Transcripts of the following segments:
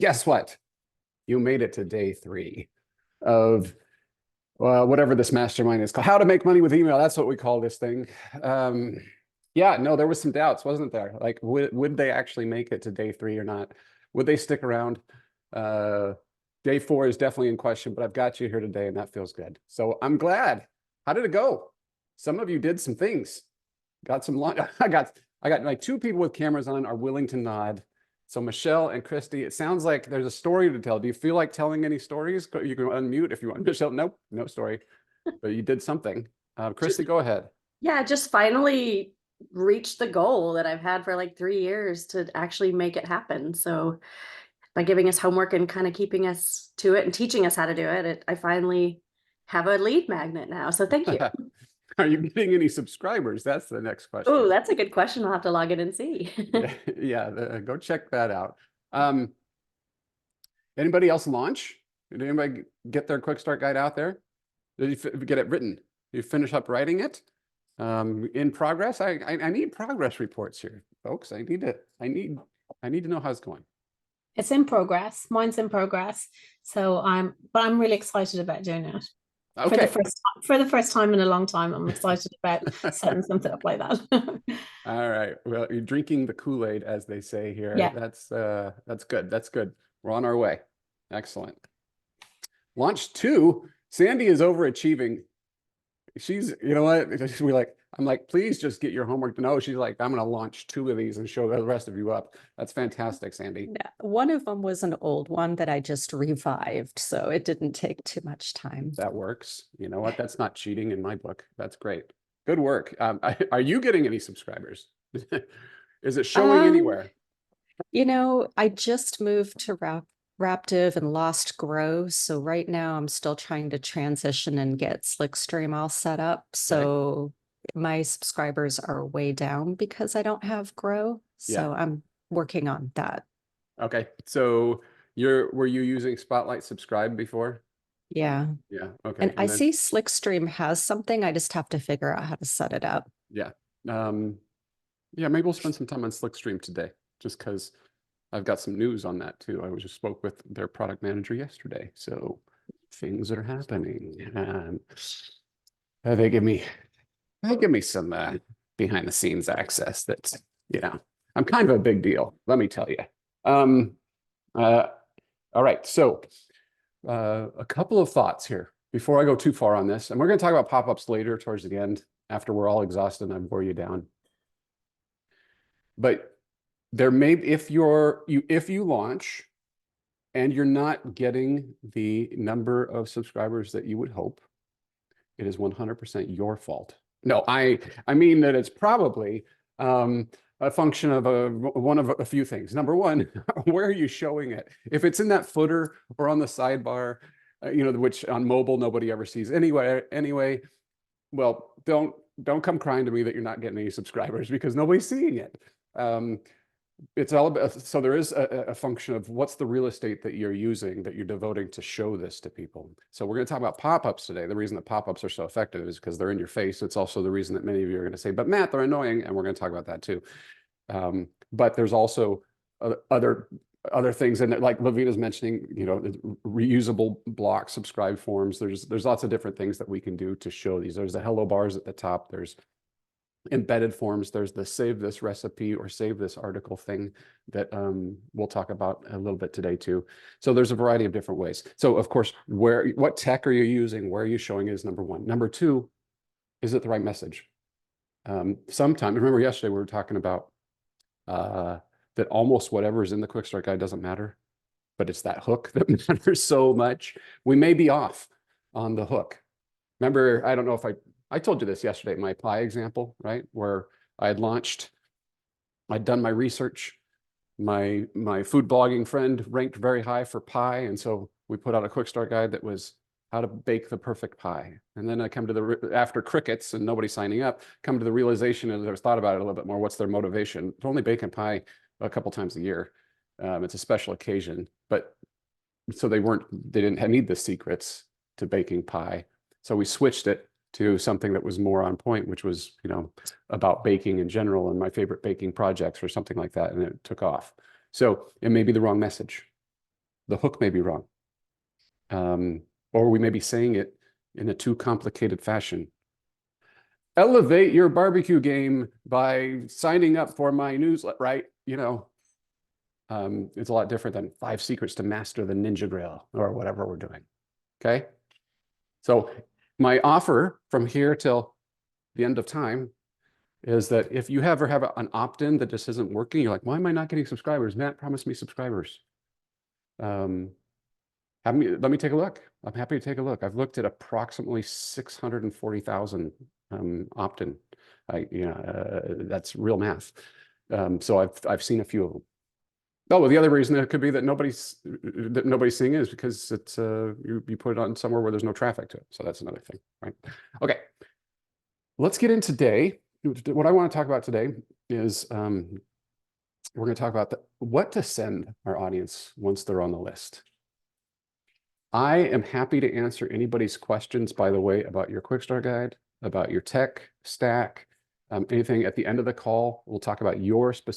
Guess what? You made it to day 3 of whatever this mastermind is called. How to make money with email. That's what we call this thing. Um, yeah, no, there was some doubts, wasn't there? Like, would they actually make it to day 3 or not? Would they stick around? Uh, Day 4 is definitely in question, but I've got you here today, and that feels good. So I'm glad. How did it go? Some of you did some things. Got some. I got like 2 people with cameras on are willing to nod. So Michelle and Christy, it sounds like there's a story to tell. Do you feel like telling any stories? You can unmute if you want. Michelle, nope, no story. But you did something. Christy, go ahead. Yeah, just finally reached the goal that I've had for like 3 years to actually make it happen. So by giving us homework and kind of keeping us to it and teaching us how to do it, I finally have a lead magnet now. So thank you. Are you getting any subscribers? That's the next question. Oh, that's a good question. I'll have to log in and see. Yeah, go check that out. Anybody else launch? Did anybody get their quick start guide out there? Did you get it written? Did you finish up writing it? In progress? I need progress reports here, folks. I need to know how it's going. It's in progress. Mine's in progress. So I'm really excited about doing it. Okay. For the first time in a long time, I'm excited about setting something up like that. All right. Well, you're drinking the Kool-Aid, as they say here. Yeah. That's good. That's good. We're on our way. Excellent. Launch 2. Sandy is overachieving. She's, you know what? I'm like, please just get your homework. No, she's like, I'm going to launch 2 of these and show the rest of you up. That's fantastic, Sandy. Yeah, one of them was an old one that I just revived, so it didn't take too much time. That works. You know what? That's not cheating in my book. That's great. Good work. Are you getting any subscribers? Is it showing anywhere? You know, I just moved to Raptive and lost Grow. So right now I'm still trying to transition and get Slickstream all set up. So my subscribers are way down because I don't have Grow. So I'm working on that. Okay. So were you using Spotlight Subscribe before? Yeah. Yeah. Okay. And I see Slickstream has something. I just have to figure out how to set it up. Yeah. Yeah, maybe we'll spend some time on Slickstream today, just because I've got some news on that too. I just spoke with their product manager yesterday, so things are happening, and they give me some behind the scenes access. That's, I'm kind of a big deal, let me tell you. All right, so a couple of thoughts here before I go too far on this, and we're going to talk about pop-ups later towards the end after we're all exhausted and I bore you down. But there may, if you launch and you're not getting the number of subscribers that you would hope, it is 100% your fault. No, I mean that it's probably a function of one of a few things. Number one, where are you showing it? If it's in that footer or on the sidebar, which on mobile nobody ever sees anyway, well, don't come crying to me that you're not getting any subscribers because nobody's seeing it. It's all about, so there is a function of what's the real estate that you're using, that you're devoting to show this to people. So we're going to talk about pop-ups today. The reason that pop-ups are so effective is because they're in your face. It's also the reason that many of you are going to say, but Matt, they're annoying. And we're going to talk about that too. But there's also other things in it, like Lavina's mentioning, reusable block subscribe forms. There's lots of different things that we can do to show these. There's the hello bars at the top. There's embedded forms. There's the save this recipe or save this article thing that we'll talk about a little bit today too. So there's a variety of different ways. So of course, what tech are you using? Where are you showing is number one. Number two, is it the right message? Sometimes, remember yesterday we were talking about that almost whatever is in the quick start guide doesn't matter, but it's that hook that matters so much. We may be off on the hook. Remember, I don't know if I told you this yesterday, my pie example, right? Where I'd done my research. My food blogging friend ranked very high for pie. And so we put out a quick start guide that was how to bake the perfect pie. And then I come to after crickets and nobody signing up, come to the realization as I was thought about it a little bit more, what's their motivation? It's only baking pie a couple times a year. It's a special occasion, but so they didn't need the secrets to baking pie. So we switched it to something that was more on point, which was, about baking in general and my favorite baking projects or something like that. And it took off. So it may be the wrong message. The hook may be wrong. Or we may be saying it in a too complicated fashion. Elevate your barbecue game by signing up for my newsletter, right? You know, it's a lot different than 5 secrets to master the Ninja Grill or whatever we're doing. Okay. So my offer from here till the end of time is that if you ever have an opt-in that just isn't working, you're like, why am I not getting subscribers? Matt promised me subscribers. Let me take a look. I'm happy to take a look. I've looked at approximately 640,000 opt-in. That's real math. So I've seen a few of them. Oh, well, the other reason it could be that nobody's seeing it is because it's you put it on somewhere where there's no traffic to it. So that's another thing, right? Okay, let's get in today. What I want to talk about today is we're going to talk about what to send our audience once they're on the list. I am happy to answer anybody's questions, by the way, about your quick start guide, about your tech stack, anything at the end of the call. We'll talk about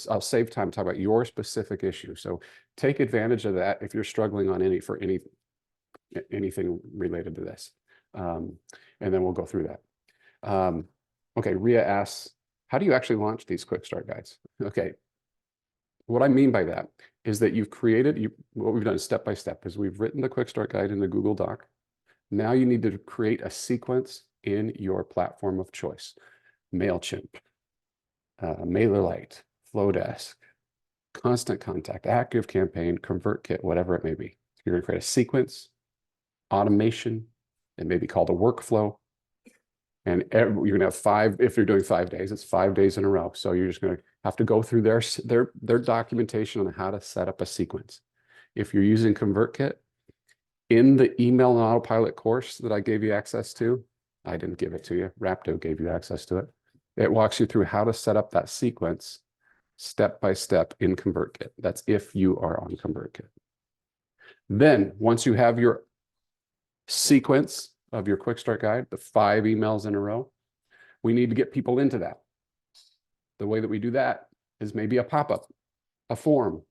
I'll save time to talk about your specific issue. So take advantage of that if you're struggling on anything related to this. And then we'll go through that. Okay, Ria asks, how do you actually launch these quick start guides? Okay, what I mean by that is that you've created, what we've done step by step is we've written the quick start guide in the Google Doc. Now you need to create a sequence in your platform of choice. MailChimp, MailerLite, Flowdesk, Constant Contact, ActiveCampaign, ConvertKit, whatever it may be. You're going to create a sequence, automation, it may be called a workflow. And you're going to have 5, if you're doing 5 days, it's 5 days in a row. So you're just going to have to go through their documentation on how to set up a sequence. If you're using ConvertKit, in the email and autopilot course that I gave you access to, I didn't give it to you, Rapto gave you access to it. It walks you through how to set up that sequence step by step in ConvertKit. That's if you are on ConvertKit. Then once you have your sequence of your quick start guide, the 5 emails in a row, we need to get people into that. The way that we do that is maybe a pop-up, a form.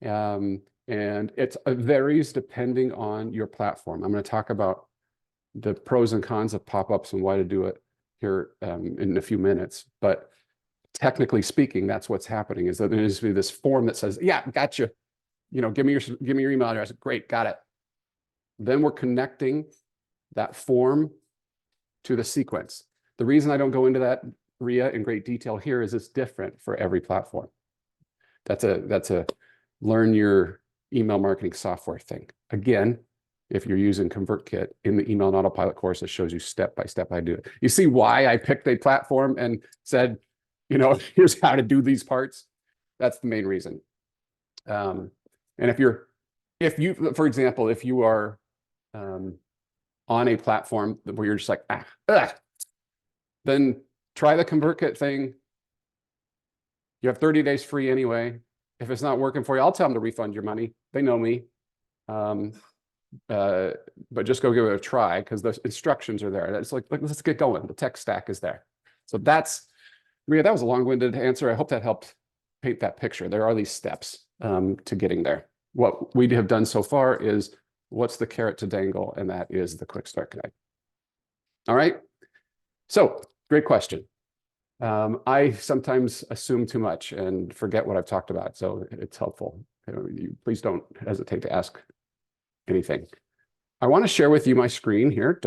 And it varies depending on your platform. I'm going to talk about the pros and cons of pop-ups and why to do it here in a few minutes. But technically speaking, that's what's happening, is that there needs to be this form that says, yeah, got you. You know, give me your email address. Great, got it. Then we're connecting that form to the sequence. The reason I don't go into that, Ria, in great detail here is it's different for every platform. That's a learn your email marketing software thing. Again, if you're using ConvertKit in the email and autopilot course, it shows you step by step how to do it. You see why I picked a platform and said, you know, here's how to do these parts. That's the main reason. And if you, for example, if you are on a platform where you're just like, then try the ConvertKit thing. You have 30 days free anyway. If it's not working for you, I'll tell them to refund your money. They know me. But just go give it a try because the instructions are there. It's like, let's get going. The tech stack is there. So that's, Ria, that was a long-winded answer. I hope that helped paint that picture. There are these steps to getting there. What we have done so far is what's the carrot to dangle, and that is the quick start guide. All right. So great question. I sometimes assume too much and forget what I've talked about. So it's helpful. Please don't hesitate to ask anything. I want to share with you my screen here.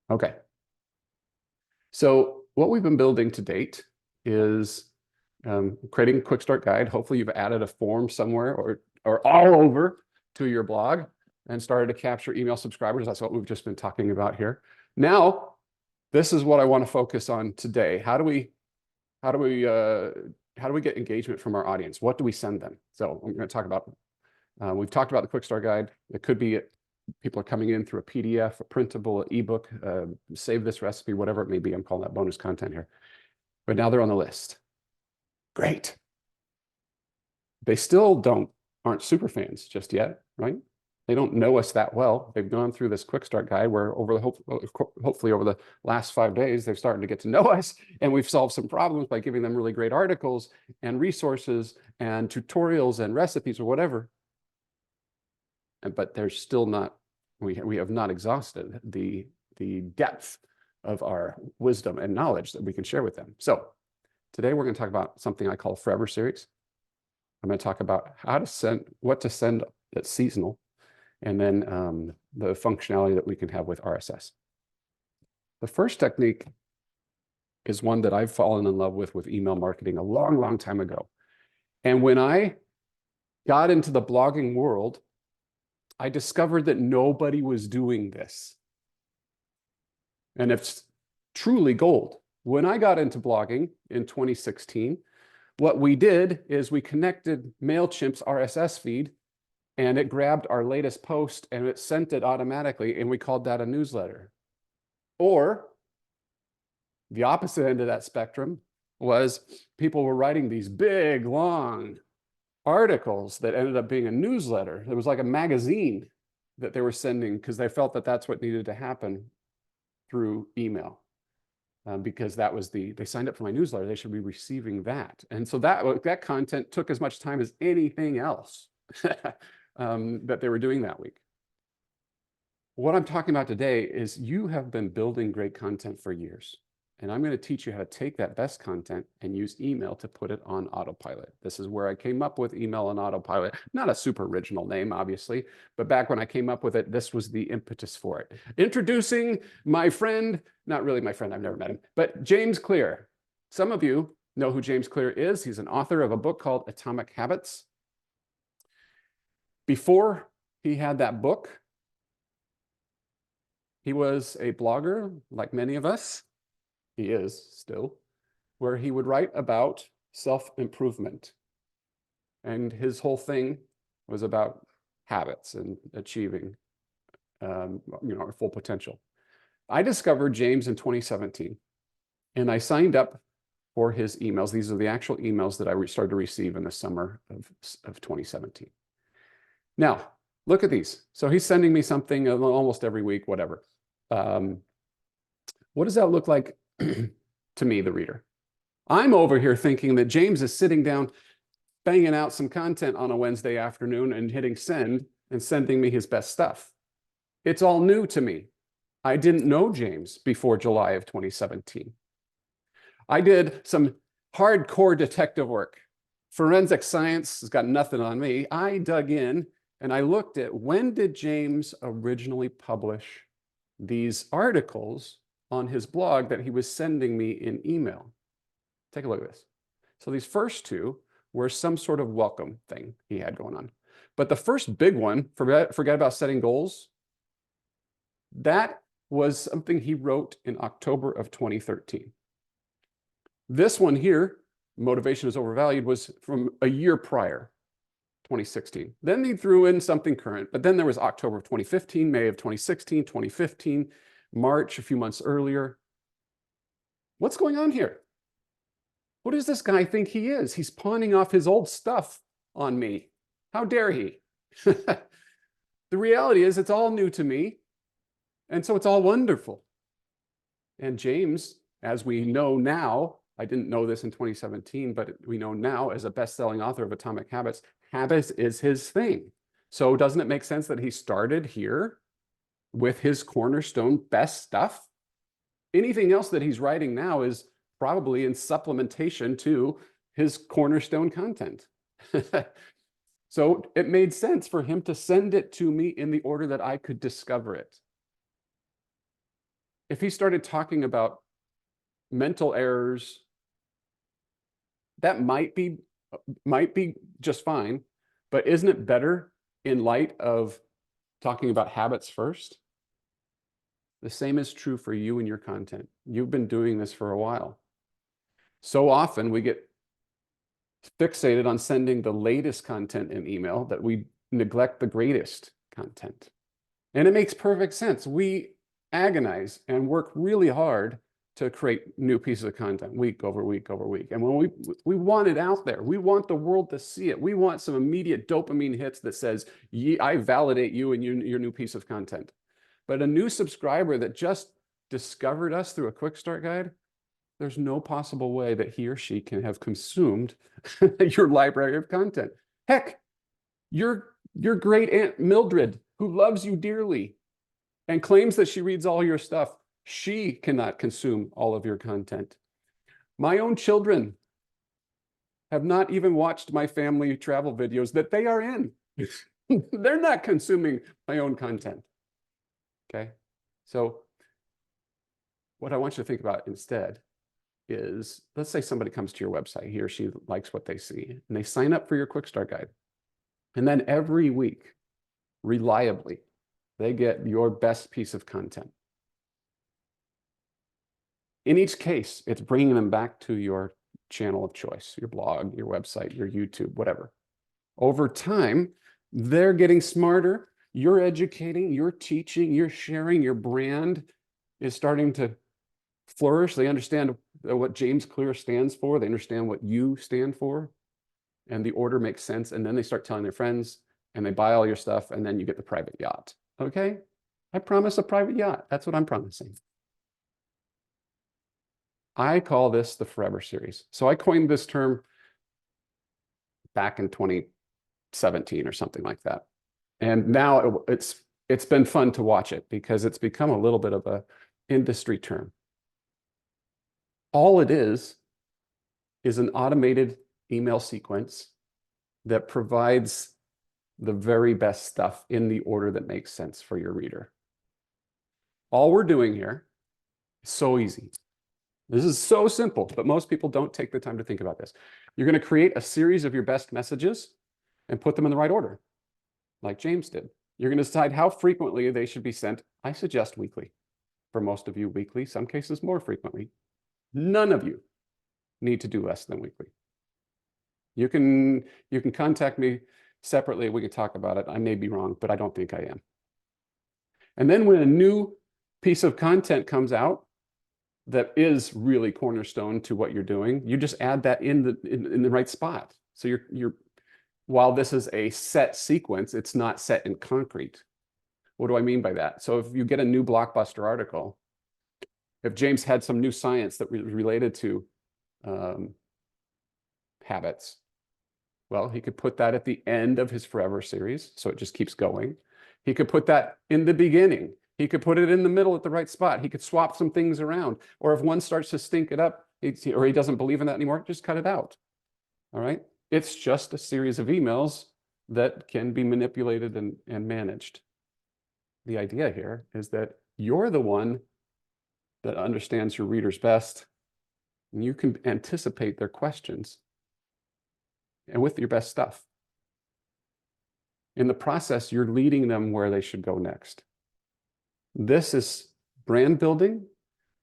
Okay. So what we've been building to date is creating a quick start guide. Hopefully you've added a form somewhere or all over to your blog and started to capture email subscribers. That's what we've just been talking about here. Now, this is what I want to focus on today. How do we get engagement from our audience? What do we send them? So I'm going to talk about, we've talked about the quick start guide. It could be people are coming in through a PDF, a printable, an ebook, save this recipe, whatever it may be. I'm calling that bonus content here. But now they're on the list. Great. They still aren't super fans just yet, right? They don't know us that well. They've gone through this quick start guide where hopefully over the last 5 days, they're starting to get to know us, and we've solved some problems by giving them really great articles and resources and tutorials and recipes or whatever. But they're still not, we have not exhausted the depth of our wisdom and knowledge that we can share with them. So today we're going to talk about something I call Forever Series. I'm going to talk about how to send, what to send that's seasonal, and then the functionality that we can have with RSS. The first technique is one that I've fallen in love with email marketing a long, long time ago. And when I got into the blogging world, I discovered that nobody was doing this. And it's truly gold. When I got into blogging in 2016, what we did is we connected MailChimp's RSS feed, and it grabbed our latest post and it sent it automatically, and we called that a newsletter. Or the opposite end of that spectrum was people were writing these big, long articles that ended up being a newsletter. It was like a magazine that they were sending because they felt that that's what needed to happen through email. Because that was they signed up for my newsletter, they should be receiving that. And so that content took as much time as anything else that they were doing that week. What I'm talking about today is you have been building great content for years. And I'm going to teach you how to take that best content and use email to put it on autopilot. This is where I came up with email on autopilot. Not a super original name, obviously, but back when I came up with it, this was the impetus for it. Introducing my friend, not really my friend, I've never met him, but James Clear. Some of you know who James Clear is. He's an author of a book called Atomic Habits. Before he had that book, he was a blogger like many of us. He is still, where he would write about self-improvement. And his whole thing was about habits and achieving our full potential. I discovered James in 2017, and I signed up for his emails. These are the actual emails that I started to receive in the summer of 2017. Now, look at these. So he's sending me something almost every week, whatever. What does that look like to me, the reader? I'm over here thinking that James is sitting down, banging out some content on a Wednesday afternoon and hitting send and sending me his best stuff. It's all new to me. I didn't know James before July of 2017. I did some hardcore detective work. Forensic science has got nothing on me. I dug in and I looked at, when did James originally publish these articles on his blog that he was sending me in email? Take a look at this. So these first two were some sort of welcome thing he had going on. But the first big one, forget about setting goals, that was something he wrote in October of 2013. This one here, motivation is overvalued, was from a year prior, 2016. Then he threw in something current, but then there was October of 2015, May of 2016, 2015, March, a few months earlier. What's going on here? What does this guy think he is? He's pawning off his old stuff on me. How dare he? The reality is it's all new to me, and so it's all wonderful. And James, as we know now, I didn't know this in 2017, but we know now, as a best-selling author of Atomic Habits, habits is his thing. So doesn't it make sense that he started here with his cornerstone best stuff? Anything else that he's writing now is probably in supplementation to his cornerstone content. So it made sense for him to send it to me in the order that I could discover it. If he started talking about mental errors, that might be just fine, but isn't it better in light of talking about habits first? The same is true for you and your content. You've been doing this for a while. So often we get fixated on sending the latest content in email that we neglect the greatest content. And it makes perfect sense. We agonize and work really hard to create new pieces of content week over week over week. And when we want it out there, we want the world to see it. We want some immediate dopamine hits that says, I validate you and your new piece of content. But a new subscriber that just discovered us through a quick start guide, there's no possible way that he or she can have consumed your library of content. Heck, your great Aunt Mildred, who loves you dearly and claims that she reads all your stuff, she cannot consume all of your content. My own children have not even watched my family travel videos that they are in. They're not consuming my own content. Okay, so what I want you to think about instead is, let's say somebody comes to your website, he or she likes what they see, and they sign up for your quick start guide. And then every week, reliably, they get your best piece of content. In each case, it's bringing them back to your channel of choice, your blog, your website, your YouTube, whatever. Over time, they're getting smarter. You're educating, you're teaching, you're sharing, your brand is starting to flourish. They understand what James Clear stands for. They understand what you stand for. And the order makes sense. And then they start telling their friends and they buy all your stuff. And then you get the private yacht. Okay? I promise a private yacht. That's what I'm promising. I call this the Forever Series. So I coined this term back in 2017 or something like that. And now it's been fun to watch it because it's become a little bit of a industry term. All it is an automated email sequence that provides the very best stuff in the order that makes sense for your reader. All we're doing here is so easy. This is so simple, but most people don't take the time to think about this. You're going to create a series of your best messages and put them in the right order, like James did. You're going to decide how frequently they should be sent. I suggest weekly. For most of you, weekly, some cases more frequently. None of you need to do less than weekly. You can contact me separately. We can talk about it. I may be wrong, but I don't think I am. And then when a new piece of content comes out that is really cornerstone to what you're doing, you just add that in the right spot. So you're while this is a set sequence, it's not set in concrete. What do I mean by that? So if you get a new Blockbuster article, if James had some new science that was related to habits, well, he could put that at the end of his Forever series, so it just keeps going. He could put that in the beginning. He could put it in the middle at the right spot. He could swap some things around. Or if one starts to stink it up, or he doesn't believe in that anymore, just cut it out. All right? It's just a series of emails that can be manipulated and managed. The idea here is that you're the one that understands your readers best, and you can anticipate their questions and with your best stuff. In the process, you're leading them where they should go next. This is brand building.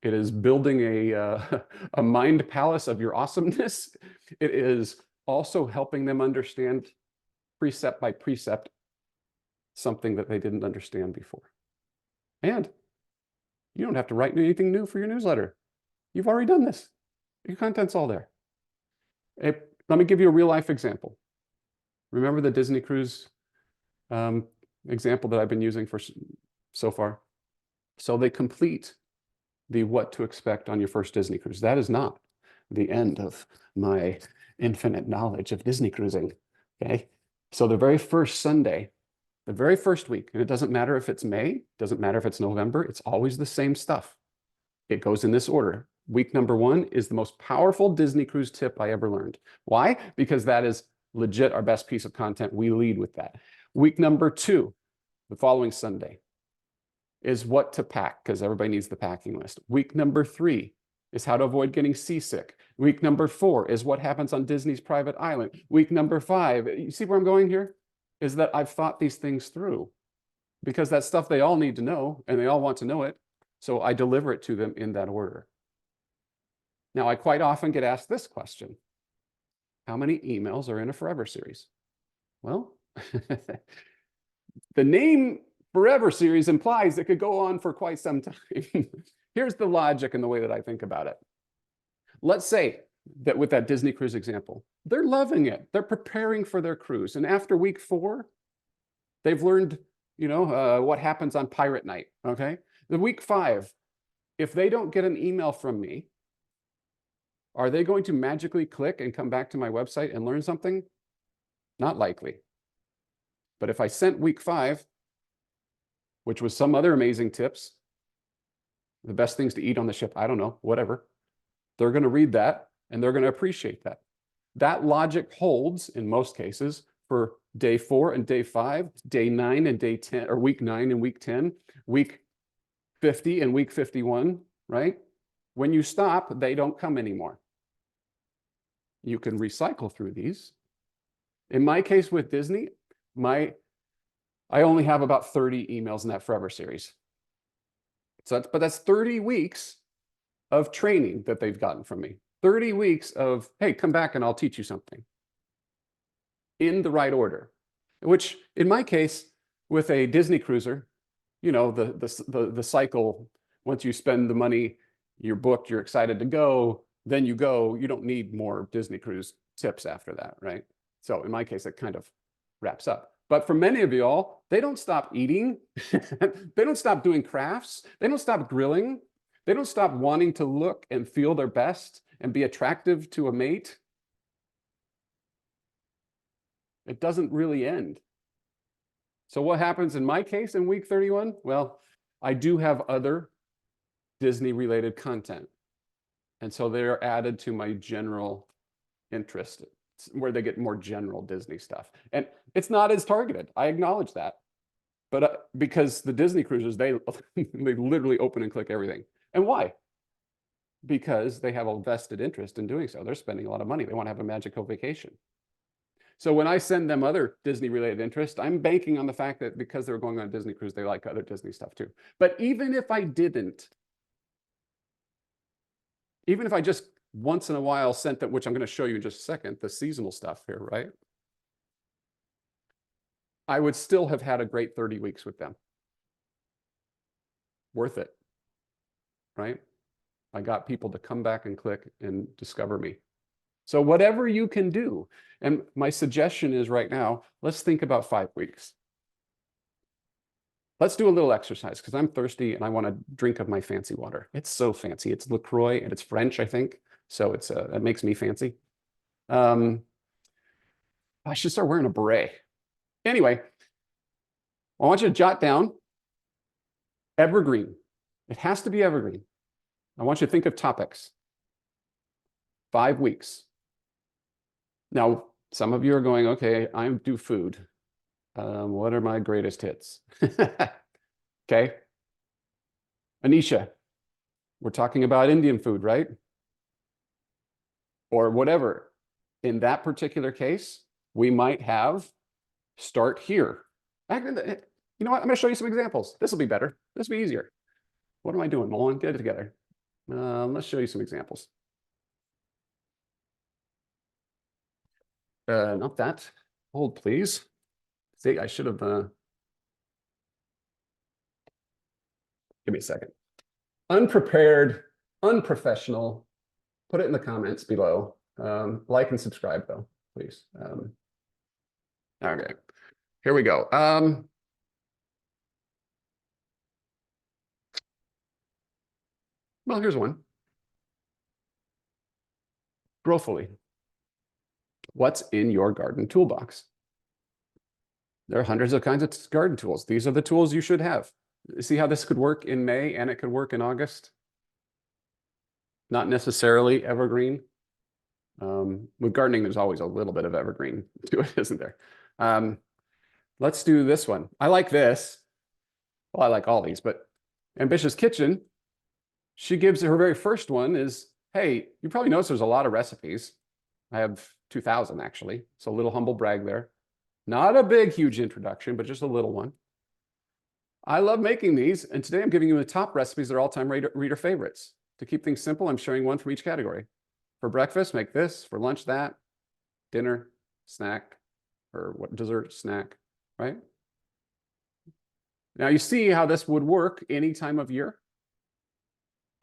It is building a mind palace of your awesomeness. It is also helping them understand precept by precept something that they didn't understand before. And you don't have to write anything new for your newsletter. You've already done this. Your content's all there. Let me give you a real life example. Remember the Disney cruise example that I've been using for so far? So they complete the what to expect on your first Disney cruise. That is not the end of my infinite knowledge of Disney cruising, okay? So the very first Sunday, the very first week, and it doesn't matter if it's May, doesn't matter if it's November, it's always the same stuff. It goes in this order. Week number 1 is the most powerful Disney cruise tip I ever learned. Why? Because that is legit our best piece of content. We lead with that. Week number 2, the following Sunday, is what to pack, because everybody needs the packing list. Week number 3 is how to avoid getting seasick. Week number 4 is what happens on Disney's private island. Week number 5, you see where I'm going here? Is that I've thought these things through, because that's stuff they all need to know and they all want to know it. So I deliver it to them in that order. Now, I quite often get asked this question: how many emails are in a Forever series? Well, the name Forever series implies it could go on for quite some time. here's the logic and the way that I think about it. Let's say that with that Disney cruise example, they're loving it. They're preparing for their cruise. And after week 4, they've learned, what happens on pirate night, okay? The week 5, if they don't get an email from me, are they going to magically click and come back to my website and learn something? Not likely. But if I sent week 5, which was some other amazing tips, the best things to eat on the ship, I don't know, whatever, they're going to read that and they're going to appreciate that. That logic holds in most cases for day 4 and day 5, day 9 and day 10, or week 9 and week 10, week 50 and week 51, right? When you stop, they don't come anymore. You can recycle through these. In my case with Disney, I only have about 30 emails in that Forever series. But that's 30 weeks of training that they've gotten from me. 30 weeks of, hey, come back and I'll teach you something. In the right order. Which, in my case, with a Disney cruiser, the cycle, once you spend the money, you're booked, you're excited to go, then you go, you don't need more Disney cruise tips after that, right? So in my case, it kind of wraps up. But for many of y'all, they don't stop eating. They don't stop doing crafts. They don't stop grilling. They don't stop wanting to look and feel their best and be attractive to a mate. It doesn't really end. So what happens in my case in week 31? Well, I do have other Disney-related content. And so they're added to my general interest, where they get more general Disney stuff. And it's not as targeted. I acknowledge that. But because the Disney cruises, they literally open and click everything. And why? Because they have a vested interest in doing so. They're spending a lot of money. They want to have a magical vacation. So when I send them other Disney-related interest, I'm banking on the fact that because they're going on a Disney cruise, they like other Disney stuff too. But even if I didn't, even if I just once in a while sent them, which I'm going to show you in just a second, the seasonal stuff here, right? I would still have had a great 30 weeks with them. Worth it, right? I got people to come back and click and discover me. So whatever you can do, and my suggestion is right now, let's think about 5 weeks. Let's do a little exercise because I'm thirsty and I want a drink of my fancy water. It's so fancy. It's LaCroix and it's French, I think. So it makes me fancy. I should start wearing a beret. Anyway, I want you to jot down evergreen. It has to be evergreen. I want you to think of topics. 5 weeks. Now, some of you are going, okay, I do food. What are my greatest hits? Okay. Anisha, we're talking about Indian food, right? Or whatever. In that particular case, we might have start here. You know what? I'm going to show you some examples. This will be better. This will be easier. What am I doing, Nolan? Get it together. Let's show you some examples. Not that. Hold, please. See, I should have. Give me a second. Unprepared, unprofessional. Put it in the comments below. Like and subscribe, though, please. Okay, here we go. Well, here's one. Growthfully. What's in your garden toolbox? There are hundreds of kinds of garden tools. These are the tools you should have. See how this could work in May and it could work in August? Not necessarily evergreen. With gardening, there's always a little bit of evergreen to it, isn't there? Let's do this one. I like this. Well, I like all these, but Ambitious Kitchen, she gives her very first one is, hey, you probably noticed there's a lot of recipes. I have 2,000 actually. So a little humble brag there. Not a big, huge introduction, but just a little one. I love making these. And today I'm giving you the top recipes that are all-time reader favorites. To keep things simple, I'm sharing one from each category. For breakfast, make this. For lunch, that. Dinner, snack, or what dessert, snack, right? Now you see how this would work any time of year.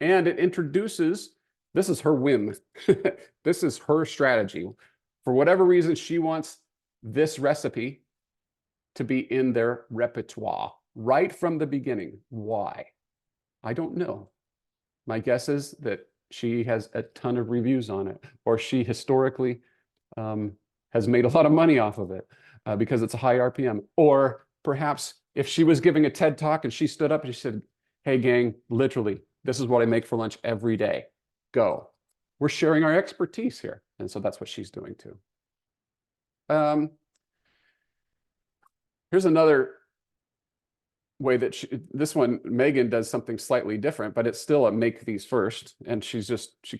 And it introduces, this is her whim. This is her strategy. For whatever reason, she wants this recipe to be in their repertoire right from the beginning. Why? I don't know. My guess is that she has a ton of reviews on it, or she historically has made a lot of money off of it because it's a high RPM. Or perhaps if she was giving a TED talk and she stood up and she said, hey gang, literally, this is what I make for lunch every day. Go. We're sharing our expertise here. And so that's what she's doing too. Here's another way that this one, Megan does something slightly different, but it's still a make these first. And she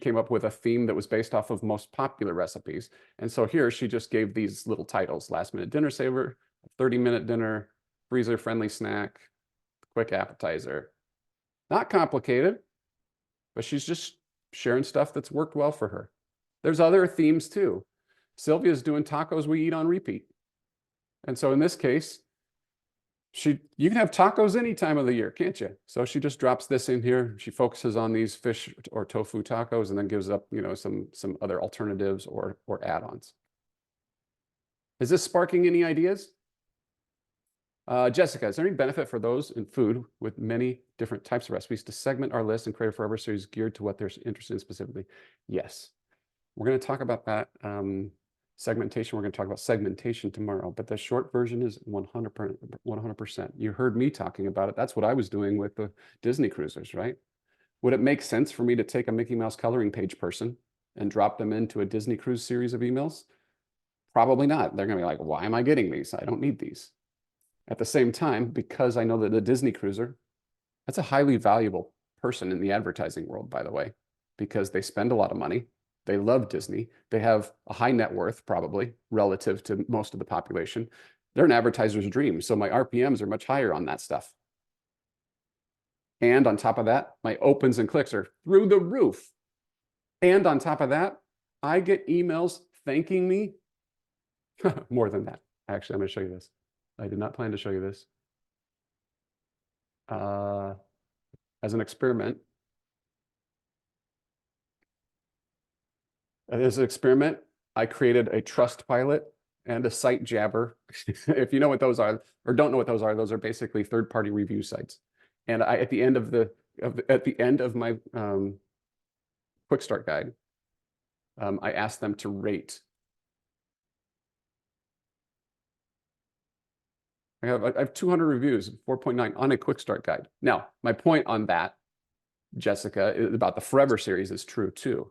came up with a theme that was based off of most popular recipes. And so here she just gave these little titles: last minute dinner saver, 30-minute dinner, freezer friendly snack, quick appetizer. Not complicated, but she's just sharing stuff that's worked well for her. There's other themes too. Sylvia's doing tacos we eat on repeat. And so in this case, you can have tacos any time of the year, can't you? So she just drops this in here. She focuses on these fish or tofu tacos and then gives up, some other alternatives or add-ons. Is this sparking any ideas? Jessica, is there any benefit for those in food with many different types of recipes to segment our list and create a Forever series geared to what they're interested in specifically? Yes. We're going to talk about that segmentation. We're going to talk about segmentation tomorrow, but the short version is 100%. You heard me talking about it. That's what I was doing with the Disney cruisers, right? Would it make sense for me to take a Mickey Mouse coloring page person and drop them into a Disney cruise series of emails? Probably not. They're going to be like, why am I getting these? I don't need these. At the same time, because I know that the Disney cruiser, that's a highly valuable person in the advertising world, by the way, because they spend a lot of money. They love Disney. They have a high net worth, probably, relative to most of the population. They're an advertiser's dream. So my RPMs are much higher on that stuff. And on top of that, my opens and clicks are through the roof. And on top of that, I get emails thanking me. More than that. Actually, I'm going to show you this. I did not plan to show you this. As an experiment. As an experiment, I created a Trustpilot and a Sitejabber. If you know what those are, or don't know what those are basically third-party review sites. And at the end of my quick start guide, I asked them to rate. I have 200 reviews, 4.9 on a quick start guide. Now, my point on that, Jessica, about the Forever series is true too.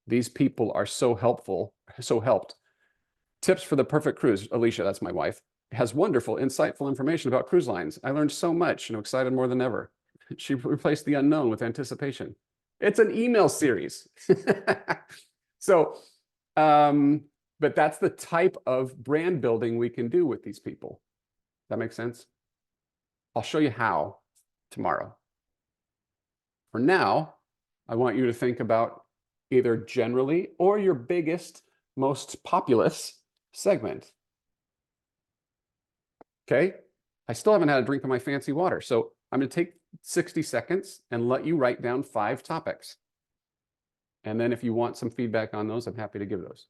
These people are so helpful, so helped. Tips for the perfect cruise. Alicia, that's my wife, has wonderful, insightful information about cruise lines. I learned so much and excited more than ever. She replaced the unknown with anticipation. It's an email series. So, but that's the type of brand building we can do with these people. That makes sense? I'll show you how tomorrow. For now, I want you to think about either generally or your biggest, most populous segment. Okay? I still haven't had a drink of my fancy water, so I'm going to take 60 seconds and let you write down 5 topics. And then if you want some feedback on those, I'm happy to give those.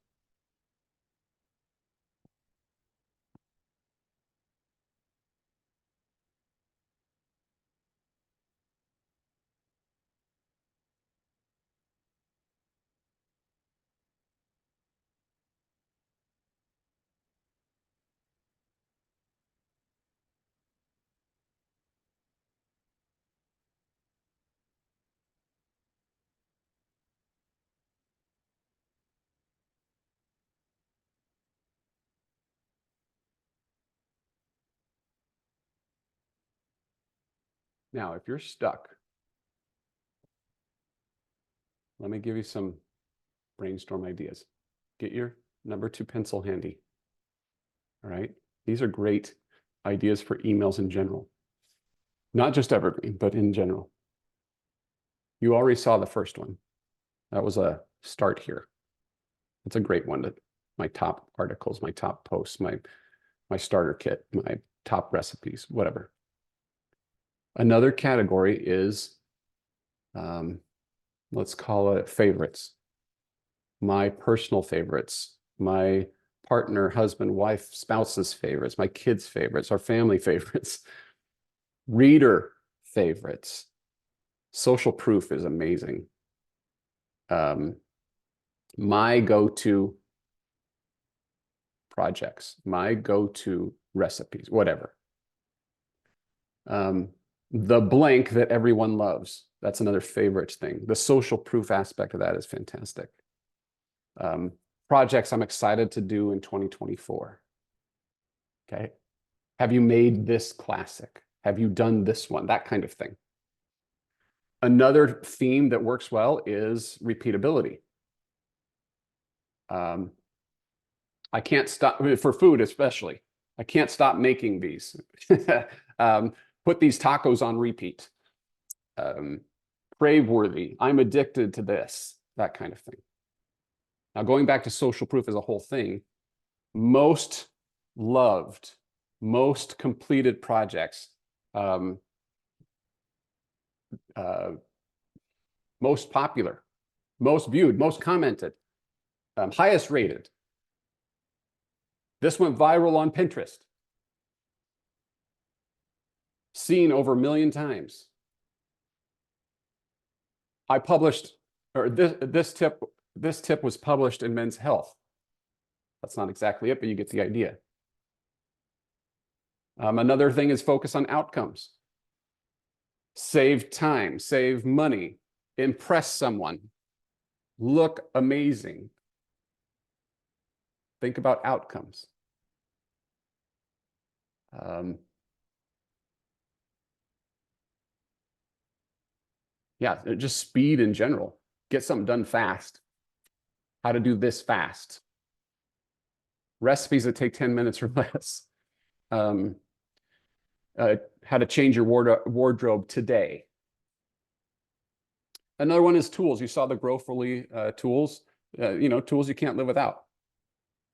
Now, if you're stuck, let me give you some brainstorm ideas. Get your number 2 pencil handy. All right. These are great ideas for emails in general. Not just Evergreen, but in general. You already saw the first one. That was a start here. It's a great one. My top articles, my top posts, my starter kit, my top recipes, whatever. Another category is let's call it favorites. My personal favorites, my partner, husband, wife, spouse's favorites, my kids' favorites, our family favorites, reader favorites. Social proof is amazing. My go-to projects, my go-to recipes, whatever. The blank that everyone loves. That's another favorite thing. The social proof aspect of that is fantastic. Projects I'm excited to do in 2024. Okay. Have you made this classic? Have you done this one? That kind of thing. Another theme that works well is repeatability. I can't stop, for food especially. I can't stop making these. Put these tacos on repeat. Crave-worthy. I'm addicted to this. That kind of thing. Now, going back to social proof as a whole thing, most loved, most completed projects, most popular, most viewed, most commented, highest rated. This went viral on Pinterest. Seen over 1 million times. I published, or this tip was published in Men's Health. That's not exactly it, but you get the idea. Another thing is focus on outcomes. Save time, save money, impress someone, look amazing. Think about outcomes. Yeah, just speed in general. Get something done fast. How to do this fast. Recipes that take 10 minutes or less. How to change your wardrobe today. Another one is tools. You saw the Growfully tools. Tools you can't live without.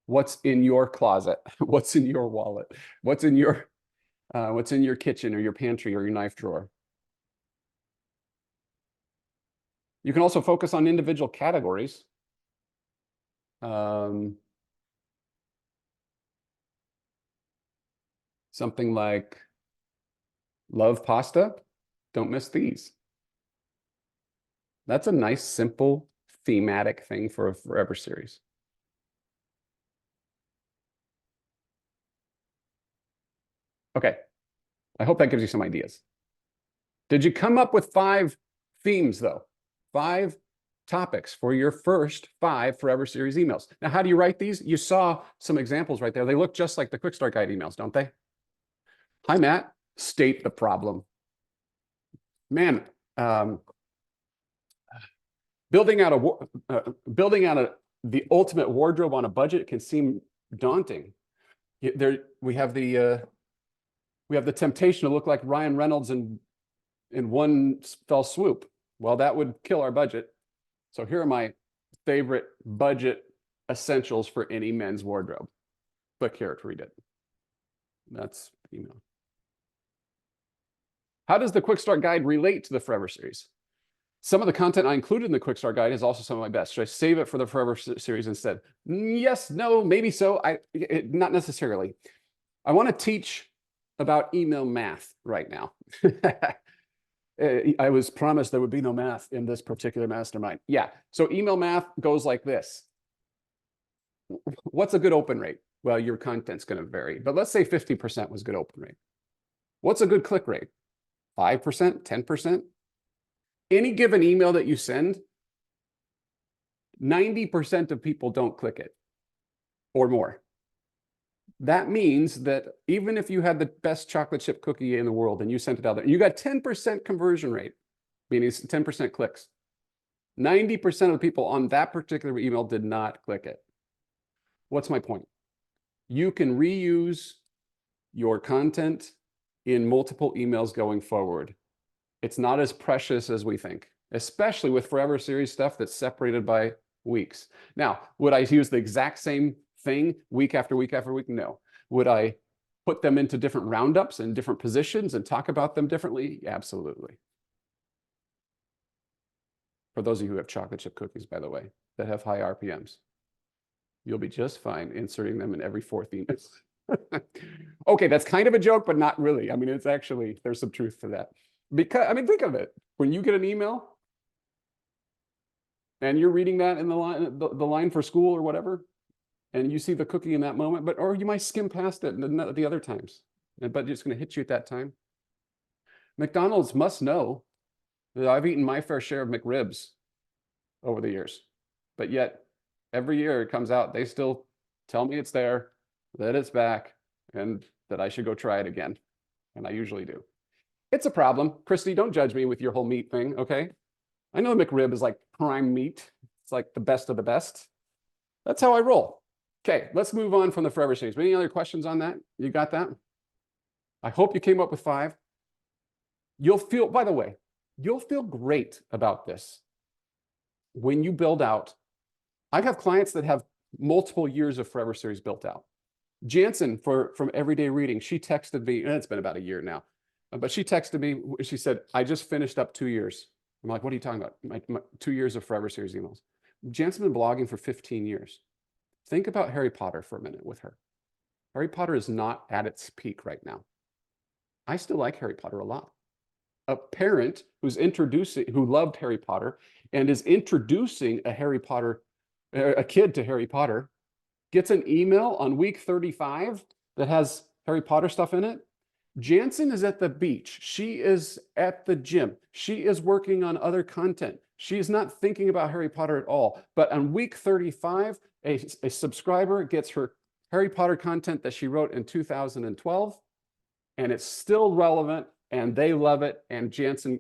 What's in your closet? What's in your wallet? What's in your kitchen or your pantry or your knife drawer? You can also focus on individual categories. Something like love pasta, don't miss these. That's a nice, simple, thematic thing for a Forever series. Okay, I hope that gives you some ideas. Did you come up with 5 themes, though? 5 topics for your first 5 Forever series emails. Now, how do you write these? You saw some examples right there. They look just like the Quick Start Guide emails, don't they? Hi, Matt. State the problem. Man, building out the ultimate wardrobe on a budget can seem daunting. We have the temptation to look like Ryan Reynolds in one fell swoop. Well, that would kill our budget. So here are my favorite budget essentials for any men's wardrobe. Click here to read it. That's the email. How does the Quick Start Guide relate to the Forever series? Some of the content I included in the Quick Start Guide is also some of my best. Should I save it for the Forever series instead? Yes, no, maybe so. Not necessarily. I want to teach about email math right now. I was promised there would be no math in this particular mastermind. Yeah, so email math goes like this. What's a good open rate? Well, your content's going to vary, but let's say 50% was good open rate. What's a good click rate? 5%, 10%? Any given email that you send, 90% of people don't click it or more. That means that even if you had the best chocolate chip cookie in the world and you sent it out there, you got 10% conversion rate, meaning 10% clicks. 90% of the people on that particular email did not click it. What's my point? You can reuse your content in multiple emails going forward. It's not as precious as we think, especially with Forever series stuff that's separated by weeks. Now, would I use the exact same thing week after week after week? No. Would I put them into different roundups and different positions and talk about them differently? Absolutely. For those of you who have chocolate chip cookies, by the way, that have high RPMs, you'll be just fine inserting them in every fourth email. Okay, that's kind of a joke, but not really. I mean, it's actually, there's some truth to that. Because, I mean, think of it. When you get an email and you're reading that in the line for school or whatever, and you see the cookie in that moment, or you might skim past it the other times, but it's going to hit you at that time. McDonald's must know that I've eaten my fair share of McRibs over the years, but yet every year it comes out, they still tell me it's there, that it's back, and that I should go try it again. And I usually do. It's a problem. Christy, don't judge me with your whole meat thing, okay? I know McRib is like prime meat. It's like the best of the best. That's how I roll. Okay, let's move on from the Forever Series. Any other questions on that? You got that? I hope you came up with 5. You'll feel, by the way, you'll feel great about this when you build out. I have clients that have multiple years of Forever Series built out. Jansen from Everyday Reading, she texted me, and it's been about a year now, but she texted me, she said, I just finished up 2 years. I'm like, what are you talking about? My 2 years of Forever Series emails. Jansen's been blogging for 15 years. Think about Harry Potter for a minute with her. Harry Potter is not at its peak right now. I still like Harry Potter a lot. A parent who loved Harry Potter and is introducing a kid to Harry Potter, gets an email on week 35 that has Harry Potter stuff in it. Jansen is at the beach. She is at the gym. She is working on other content. She is not thinking about Harry Potter at all. But on week 35, a subscriber gets her Harry Potter content that she wrote in 2012, and it's still relevant, and they love it. And Jansen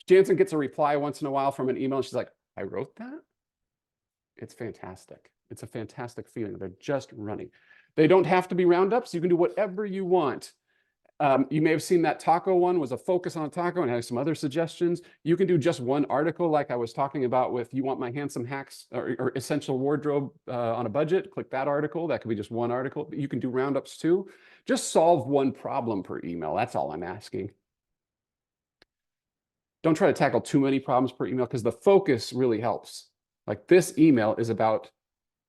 gets a reply once in a while from an email. And she's like, I wrote that? It's fantastic. It's a fantastic feeling. They're just running. They don't have to be roundups. You can do whatever you want. You may have seen that taco one was a focus on a taco and has some other suggestions. You can do just one article like I was talking about with You Want My Handsome Hacks or Essential Wardrobe on a Budget. Click that article. That could be just one article. You can do roundups too. Just solve one problem per email. That's all I'm asking. Don't try to tackle too many problems per email because the focus really helps. Like this email is about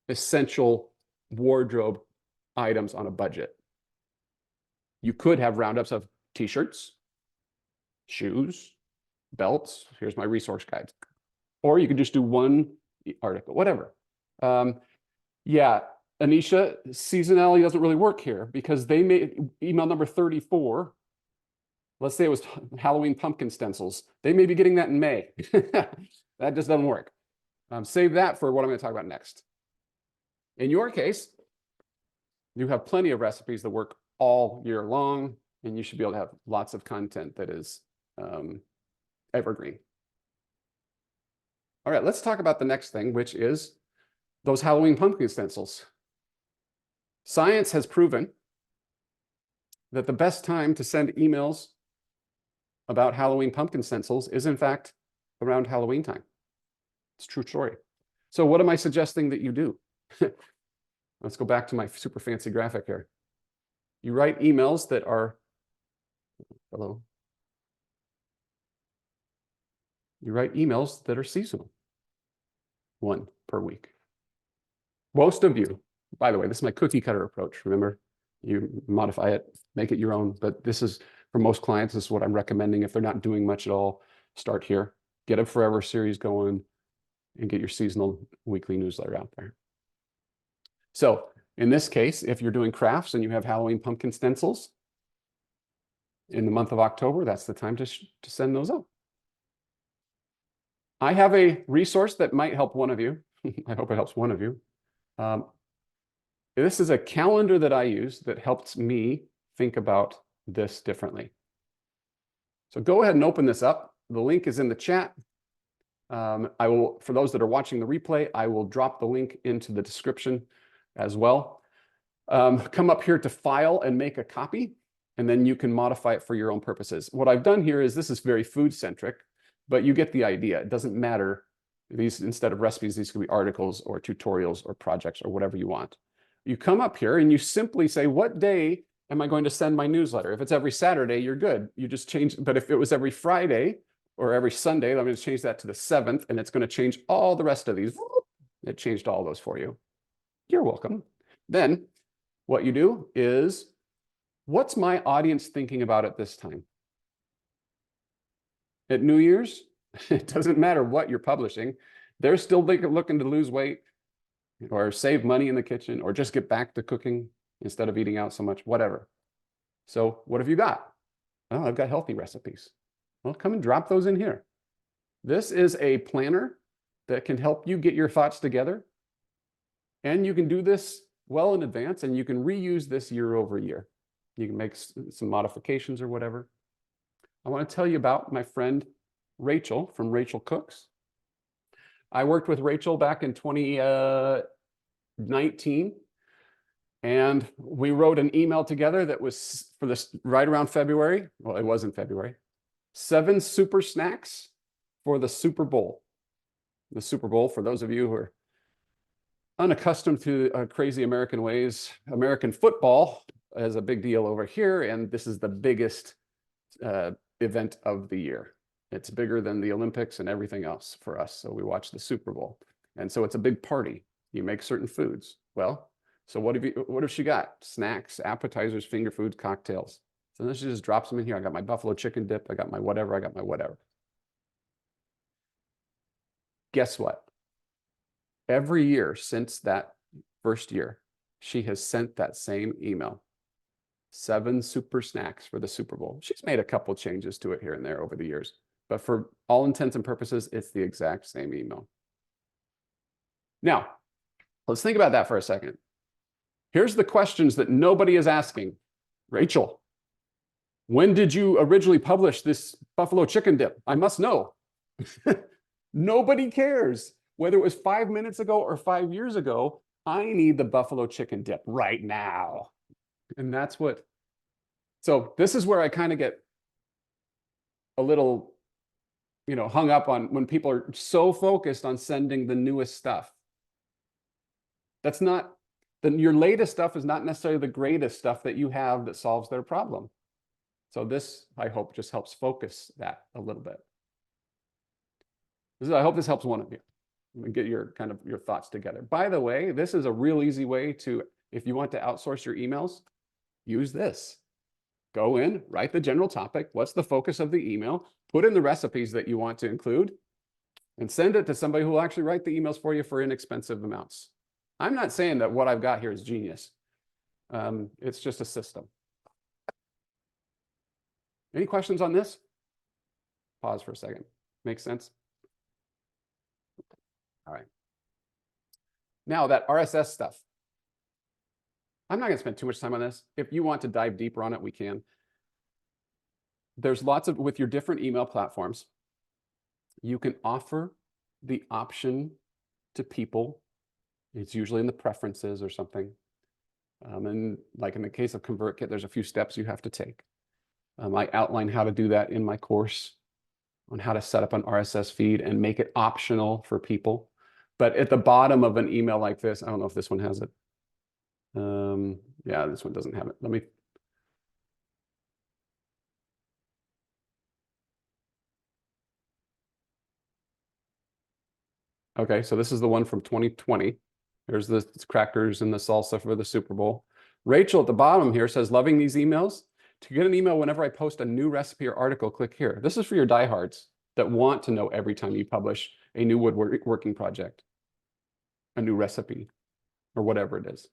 essential wardrobe items on a budget. You could have roundups of t-shirts, shoes, belts. Here's my resource guides. Or you can just do one article, whatever. Yeah, Anisha, seasonality doesn't really work here because they made email number 34. Let's say it was Halloween pumpkin stencils. They may be getting that in May. That just doesn't work. Save that for what I'm going to talk about next. In your case, you have plenty of recipes that work all year long, and you should be able to have lots of content that is evergreen. All right, let's talk about the next thing, which is those Halloween pumpkin stencils. Science has proven that the best time to send emails about Halloween pumpkin stencils is, in fact, around Halloween time. It's a true story. So what am I suggesting that you do? Let's go back to my super fancy graphic here. You write emails that are, hello. You write emails that are seasonal. 1 per week. Most of you, by the way, this is my cookie cutter approach. Remember, you modify it, make it your own. But this is, for most clients, this is what I'm recommending. If they're not doing much at all, start here. Get a Forever Series going and get your seasonal weekly newsletter out there. So in this case, if you're doing crafts and you have Halloween pumpkin stencils in the month of October, that's the time to send those out. I have a resource that might help one of you. I hope it helps one of you. This is a calendar that I use that helps me think about this differently. So go ahead and open this up. The link is in the chat. I will, for those that are watching the replay, I will drop the link into the description as well. Come up here to File and make a copy, and then you can modify it for your own purposes. What I've done here is, this is very food-centric, but you get the idea. It doesn't matter. These, instead of recipes, these could be articles or tutorials or projects or whatever you want. You come up here and you simply say, what day am I going to send my newsletter? If it's every Saturday, you're good. You just change, but if it was every Friday or every Sunday. I'm going to change that to the 7th, and it's going to change all the rest of these. It changed all those for you. You're welcome. Then what you do is, what's my audience thinking about at this time? At New Year's, it doesn't matter what you're publishing. They're still looking to lose weight or save money in the kitchen or just get back to cooking instead of eating out so much, whatever. So what have you got? Oh, I've got healthy recipes. Well, come and drop those in here. This is a planner that can help you get your thoughts together. And you can do this well in advance, and you can reuse this year over year. You can make some modifications or whatever. I want to tell you about my friend Rachel from Rachel Cooks. I worked with Rachel back in 2019, and we wrote an email together that was for this right around February. Well, it was in February. 7 super snacks for the Super Bowl. The Super Bowl, for those of you who are unaccustomed to crazy American ways, American football is a big deal over here, and this is the biggest event of the year. It's bigger than the Olympics and everything else for us. So we watch the Super Bowl. And so it's a big party. You make certain foods. Well, so what have she got? Snacks, appetizers, finger foods, cocktails. So then she just drops them in here. I got my buffalo chicken dip. I got my whatever. I got my whatever. Guess what? Every year since that first year, she has sent that same email. 7 super snacks for the Super Bowl. She's made a couple changes to it here and there over the years, but for all intents and purposes, it's the exact same email. Now, let's think about that for a second. Here's the questions that nobody is asking. Rachel, when did you originally publish this buffalo chicken dip? I must know. Nobody cares. Whether it was 5 minutes ago or 5 years ago, I need the buffalo chicken dip right now. And that's what, so this is where I kind of get a little, hung up on when people are so focused on sending the newest stuff. That's not, your latest stuff is not necessarily the greatest stuff that you have that solves their problem. So this, I hope, just helps focus that a little bit. I hope this helps one of you. Get your thoughts together. By the way, this is a real easy way to, if you want to outsource your emails, use this. Go in, write the general topic. What's the focus of the email? Put in the recipes that you want to include and send it to somebody who will actually write the emails for you for inexpensive amounts. I'm not saying that what I've got here is genius. It's just a system. Any questions on this? Pause for a second. Makes sense? All right. Now that RSS stuff. I'm not going to spend too much time on this. If you want to dive deeper on it, we can. There's lots of, with your different email platforms, you can offer the option to people. It's usually in the preferences or something. And like in the case of ConvertKit, there's a few steps you have to take. I outline how to do that in my course on how to set up an RSS feed and make it optional for people. But at the bottom of an email like this, I don't know if this one has it. Yeah, this one doesn't have it. Let me. Okay, so this is the one from 2020. There's the crackers and the salsa for the Super Bowl. Rachel at the bottom here says, loving these emails. To get an email whenever I post a new recipe or article, click here. This is for your diehards that want to know every time you publish a new woodworking project, a new recipe, or whatever it is.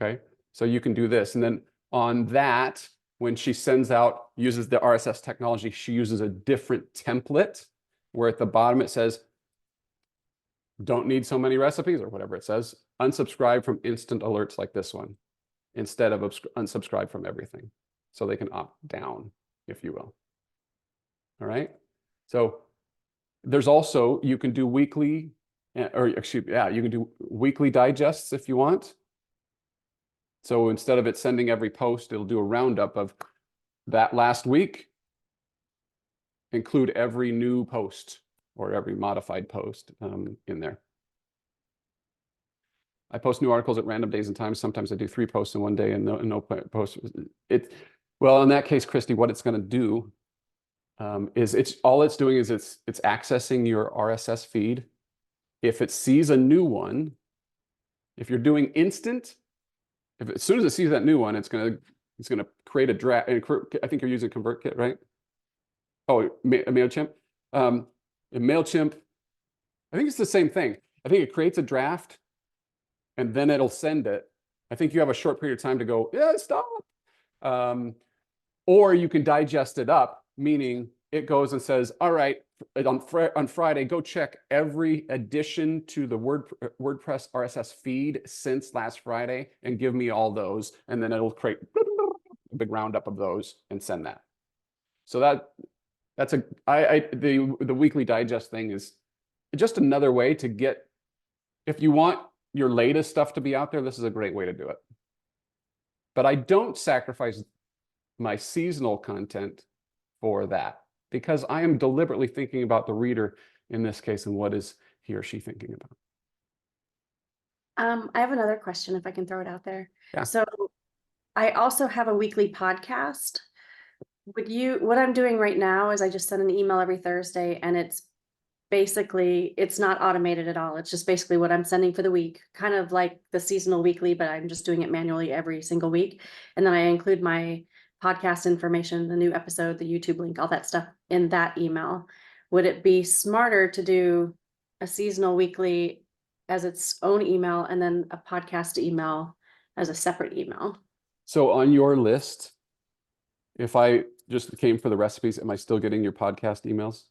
Okay, so you can do this. And then on that, when she sends out, uses the RSS technology, she uses a different template where at the bottom it says, don't need so many recipes or whatever it says, unsubscribe from instant alerts like this one, instead of unsubscribe from everything. So they can opt down, if you will. All right. So there's also, you can do weekly, or excuse me, yeah, you can do weekly digests if you want. So instead of it sending every post, it'll do a roundup of that last week, include every new post or every modified post in there. I post new articles at random days and times. Sometimes I do 3 posts in one day and no posts. Well, in that case, Christy, what it's going to do, is it's doing is it's accessing your RSS feed. If it sees a new one, if you're doing instant, as soon as it sees that new one, it's gonna create a draft. And I think you're using ConvertKit, right? Oh, MailChimp. In MailChimp, I think it's the same thing. I think it creates a draft and then it'll send it. I think you have a short period of time to go, yeah, stop. Or you can digest it up, meaning it goes and says, all right, on Friday, go check every addition to the WordPress RSS feed since last Friday and give me all those. And then it'll create a big roundup of those and send that. So that's the weekly digest thing is just another way to get, if you want your latest stuff to be out there, this is a great way to do it. But I don't sacrifice my seasonal content for that because I am deliberately thinking about the reader in this case and what is he or she thinking about. I have another question if I can throw it out there. Yeah. So I also have a weekly podcast. What I'm doing right now is I just send an email every Thursday and it's not automated at all. It's just basically what I'm sending for the week, kind of like the seasonal weekly, but I'm just doing it manually every single week. And then I include my podcast information, the new episode, the YouTube link, all that stuff in that email. Would it be smarter to do a seasonal weekly as its own email and then a podcast email as a separate email? So on your list, if I just came for the recipes, am I still getting your podcast emails?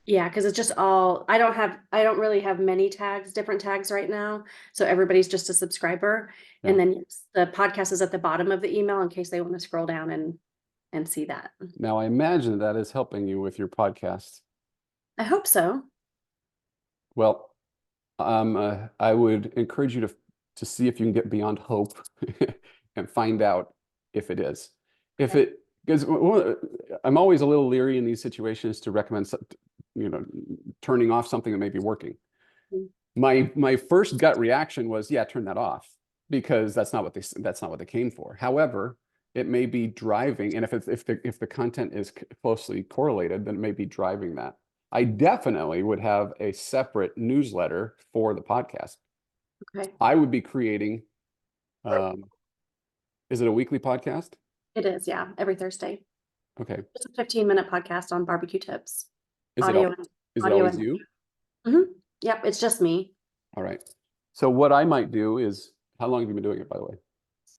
Yeah, because it's just all, I don't really have many different tags right now. So everybody's just a subscriber. Yeah. And then yes, the podcast is at the bottom of the email in case they want to scroll down and see that. Now I imagine that is helping you with your podcast. I hope so. Well, I would encourage you to see if you can get beyond hope and find out if it is. If Okay. it, because I'm always a little leery in these situations to recommend, turning off something that may be working. My first gut reaction was, yeah, turn that off because that's not what they came for. However, it may be driving, and if the content is closely correlated, then it may be driving that. I definitely would have a separate newsletter for the podcast. Okay. I would be creating, is it a weekly podcast? It is, yeah, every Thursday. Okay. It's a 15-minute podcast on barbecue tips. Is it Audio always and- you? Yep, it's just me. All right. So what I might do is, how long have you been doing it, by the way?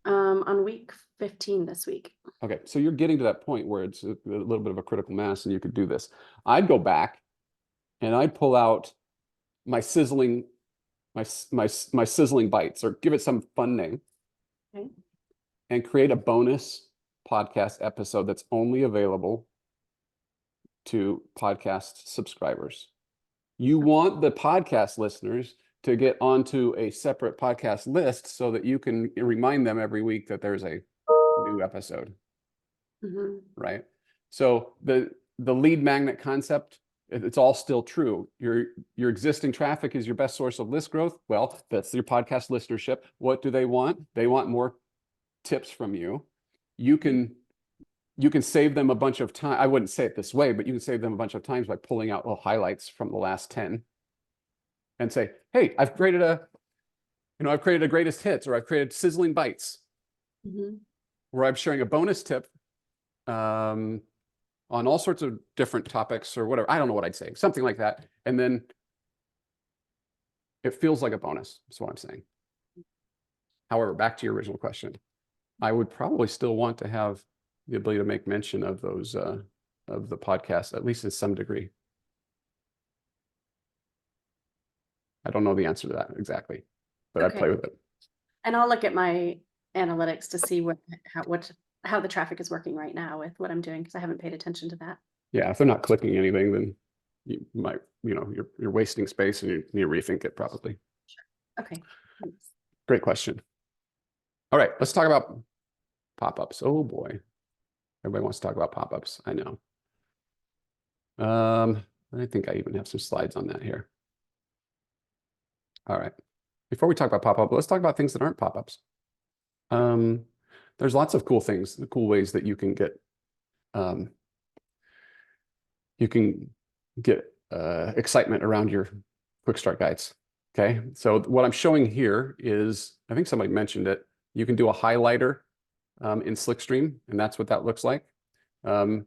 On week 15 this week. Okay, so you're getting to that point where it's a little bit of a critical mass and you could do this. I'd go back and I'd pull out my sizzling bites, or give it some fun name. Okay. And create a bonus podcast episode that's only available to podcast subscribers. You want the podcast listeners to get onto a separate podcast list so that you can remind them every week that there's a new episode, right? So the lead magnet concept, it's all still true. Your existing traffic is your best source of list growth. Well, that's your podcast listenership. What do they want? They want more tips from you. You can save them a bunch of time. I wouldn't say it this way, but you can save them a bunch of times by pulling out little highlights from the last 10 and say, hey, I've created a greatest hits, or I've created sizzling bites, where I'm sharing a bonus tip on all sorts of different topics or whatever. I don't know what I'd say, something like that. And then it feels like a bonus, is what I'm saying. However, back to your original question, I would probably still want to have the ability to make mention of those, of the podcast, at least to some degree. I don't know the answer to that exactly, but Okay. I play with it. And I'll look at my analytics to see how the traffic is working right now with what I'm doing, because I haven't paid attention to that. Yeah, if they're not clicking anything, then you might, you're wasting space and you need to rethink it probably. Okay. Thanks. Great question. All right, let's talk about pop-ups. Oh boy. Everybody wants to talk about pop-ups. I know. I think I even have some slides on that here. All right. Before we talk about pop-up, let's talk about things that aren't pop-ups. There's lots of cool things, cool ways that you can get you can get excitement around your quick start guides. Okay, so what I'm showing here is, I think somebody mentioned it, you can do a highlighter in Slickstream, and that's what that looks like. In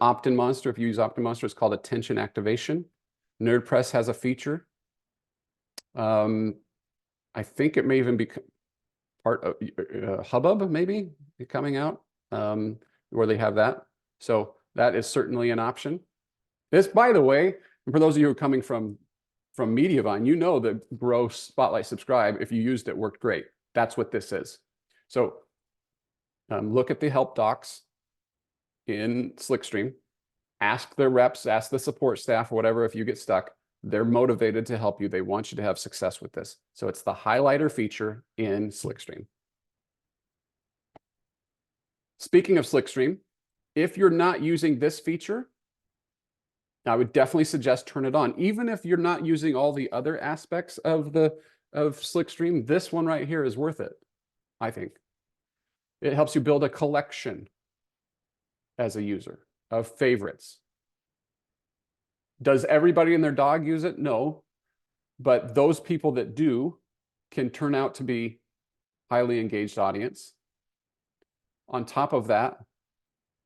OptinMonster, if you use OptinMonster, it's called attention activation. NerdPress has a feature. I think it may even be part of Hubbub, maybe coming out, where they have that. So that is certainly an option. This, by the way, for those of you who are coming from Mediavine, you know that Grow, Spotlight, Subscribe, if you used it, worked great. That's what this is. So look at the help docs in Slickstream, ask their reps, ask the support staff or whatever if you get stuck. They're motivated to help you. They want you to have success with this. So it's the highlighter feature in Slickstream. Speaking of Slickstream, if you're not using this feature, I would definitely suggest turn it on. Even if you're not using all the other aspects of Slickstream, this one right here is worth it, I think. It helps you build a collection as a user of favorites. Does everybody and their dog use it? No. But those people that do can turn out to be highly engaged audience. On top of that,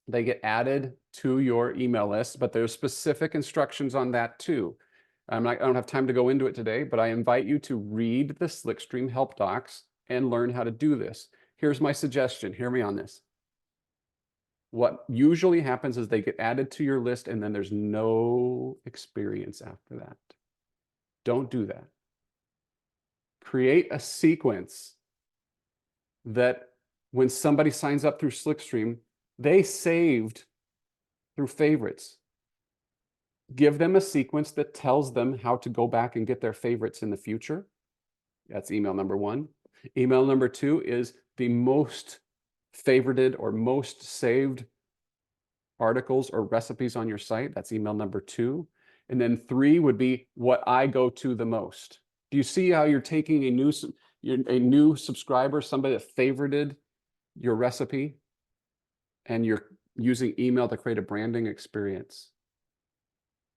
they get added to your email list, but there's specific instructions on that too. I don't have time to go into it today, but I invite you to read the Slickstream help docs and learn how to do this. Here's my suggestion. Hear me on this. What usually happens is they get added to your list and then there's no experience after that. Don't do that. Create a sequence that when somebody signs up through Slickstream, they saved through favorites. Give them a sequence that tells them how to go back and get their favorites in the future. That's email number one. Email number two is the most favorited or most saved articles or recipes on your site. That's email number two. And then three would be what I go to the most. Do you see how you're taking a new subscriber, somebody that favorited your recipe, and you're using email to create a branding experience?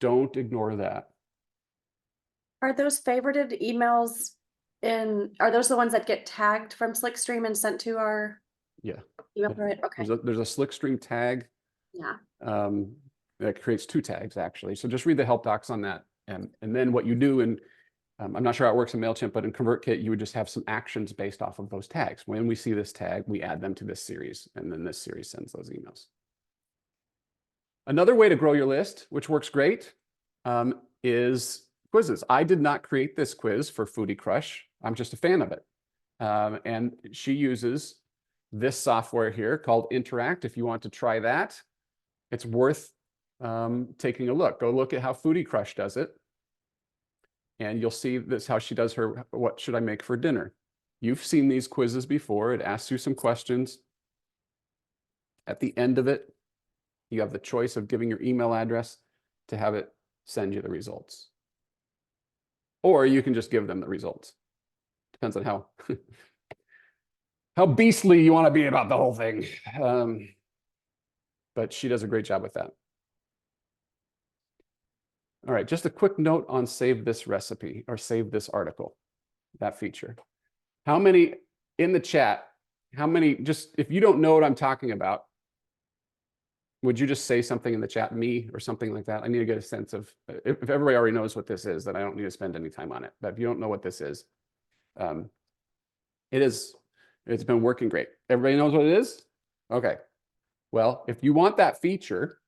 Don't ignore that. Are those favorited emails are those the ones that get tagged from Slickstream and sent to our Yeah. email? Right. Okay. There's a Slickstream tag Yeah. that creates two tags actually. So just read the help docs on that. And then what you do, and I'm not sure how it works in MailChimp, but in ConvertKit, you would just have some actions based off of those tags. When we see this tag, we add them to this series, and then this series sends those emails. Another way to grow your list, which works great, is quizzes. I did not create this quiz for Foodie Crush. I'm just a fan of it. And she uses this software here called Interact. If you want to try that, it's worth taking a look. Go look at how Foodie Crush does it. And you'll see this, how she does her, what should I make for dinner? You've seen these quizzes before. It asks you some questions. At the end of it, you have the choice of giving your email address to have it send you the results. Or you can just give them the results. Depends on how beastly you want to be about the whole thing. But she does a great job with that. All right, just a quick note on save this recipe or save this article, that feature. How many in the chat, just if you don't know what I'm talking about, would you just say something in the chat, me or something like that? I need to get a sense of, if everybody already knows what this is, then I don't need to spend any time on it. But if you don't know what this is, it's been working great. Everybody knows what it is? Okay. Well, if you want that feature,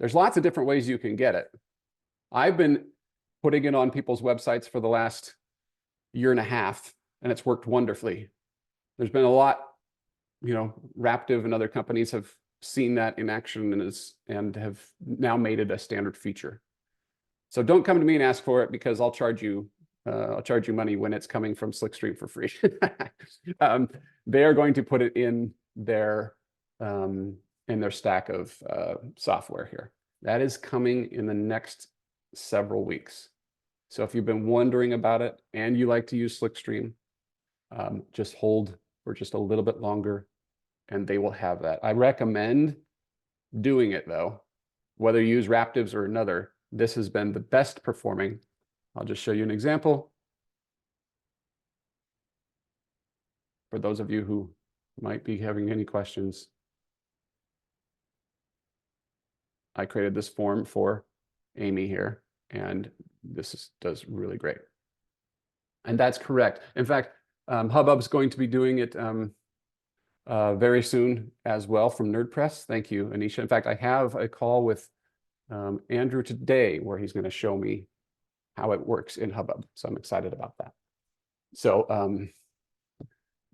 there's lots of different ways you can get it. I've been putting it on people's websites for the last year and a half, and it's worked wonderfully. There's been a lot, Raptive and other companies have seen that in action and have now made it a standard feature. So don't come to me and ask for it, because I'll charge you money when it's coming from Slickstream for free. They are going to put it in their stack of software here. That is coming in the next several weeks. So if you've been wondering about it and you like to use Slickstream, just hold for just a little bit longer and they will have that. I recommend doing it though, whether you use Raptives or another, this has been the best performing. I'll just show you an example. For those of you who might be having any questions, I created this form for Amy here, and does really great. And that's correct. In fact, Hubbub's going to be doing it very soon as well from NerdPress. Thank you, Anisha. In fact, I have a call with Andrew today where he's going to show me how it works in Hubbub. So I'm excited about that. So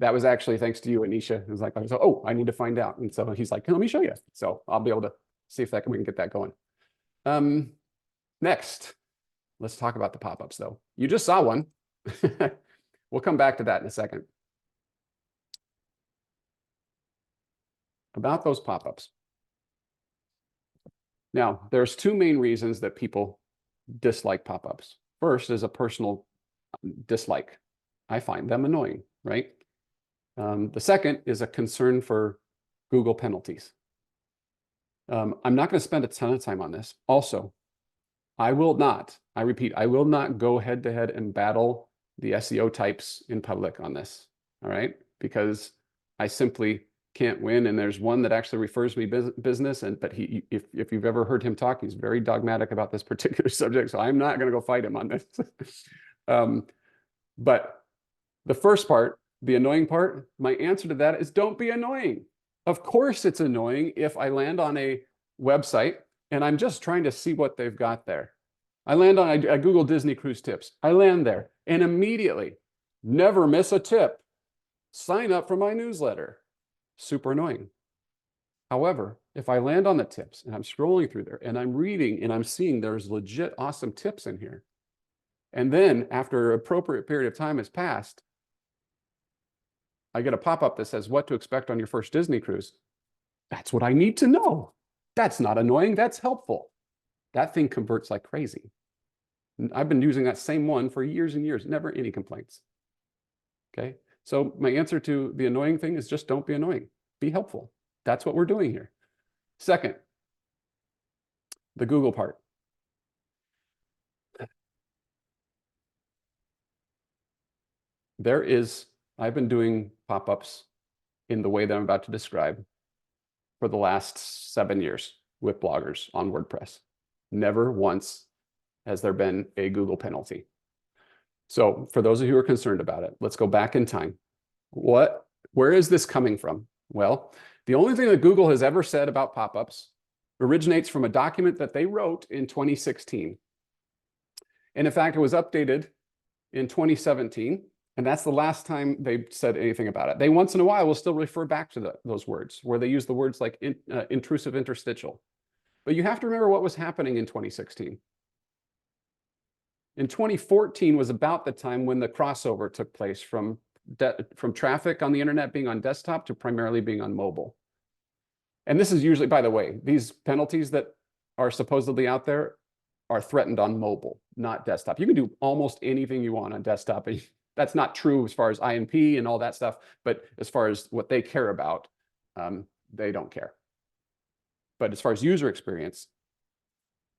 that was actually thanks to you, Anisha. It was like, oh, I need to find out. And so he's like, let me show you. So I'll be able to see if we can get that going. Next, let's talk about the pop-ups though. You just saw one. We'll come back to that in a second. About those pop-ups. Now, there's two main reasons that people dislike pop-ups. First is a personal dislike. I find them annoying, right? The second is a concern for Google penalties. I'm not going to spend a ton of time on this. Also, I repeat, I will not go head to head and battle the SEO types in public on this, all right? Because I simply can't win. And there's one that actually refers me business, but if you've ever heard him talk, he's very dogmatic about this particular subject. So I'm not going to go fight him on this. But the first part, the annoying part, my answer to that is don't be annoying. Of course it's annoying if I land on a website and I'm just trying to see what they've got there. I Google Disney cruise tips. I land there and immediately, never miss a tip. Sign up for my newsletter. Super annoying. However, if I land on the tips and I'm scrolling through there and I'm reading and I'm seeing there's legit awesome tips in here, and then after an appropriate period of time has passed, I get a pop-up that says what to expect on your first Disney cruise. That's what I need to know. That's not annoying, that's helpful. That thing converts like crazy. I've been using that same one for years and years, never any complaints. Okay, so my answer to the annoying thing is just don't be annoying, be helpful. That's what we're doing here. Second, the Google part. I've been doing pop-ups in the way that I'm about to describe for the last 7 years with bloggers on WordPress. Never once has there been a Google penalty. So for those of you who are concerned about it, let's go back in time. Where is this coming from? Well, the only thing that Google has ever said about pop-ups originates from a document that they wrote in 2016. And in fact, it was updated in 2017. And that's the last time they said anything about it. They once in a while will still refer back to those words where they use the words like intrusive interstitial. But you have to remember what was happening in 2016. In 2014 was about the time when the crossover took place from traffic on the internet being on desktop to primarily being on mobile. And this is usually, by the way, these penalties that are supposedly out there are threatened on mobile, not desktop. You can do almost anything you want on desktop. That's not true as far as INP and all that stuff, but as far as what they care about, they don't care. But as far as user experience,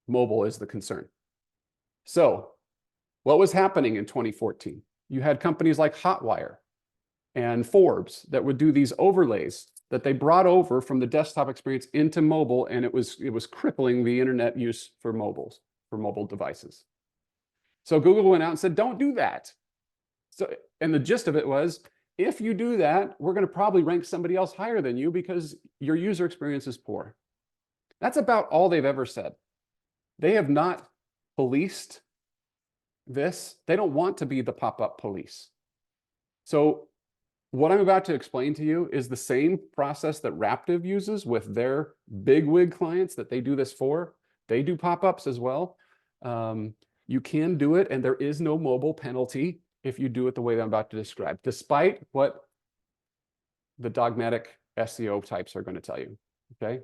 mobile is the concern. So what was happening in 2014? You had companies like Hotwire and Forbes that would do these overlays that they brought over from the desktop experience into mobile, and it was crippling the internet use for mobile devices. So Google went out and said, don't do that. So, and the gist of it was, if you do that, we're going to probably rank somebody else higher than you because your user experience is poor. That's about all they've ever said. They have not policed this. They don't want to be the pop-up police. So what I'm about to explain to you is the same process that Raptive uses with their bigwig clients that they do this for. They do pop-ups as well. You can do it, and there is no mobile penalty if you do it the way that I'm about to describe, despite what the dogmatic SEO types are going to tell you, okay?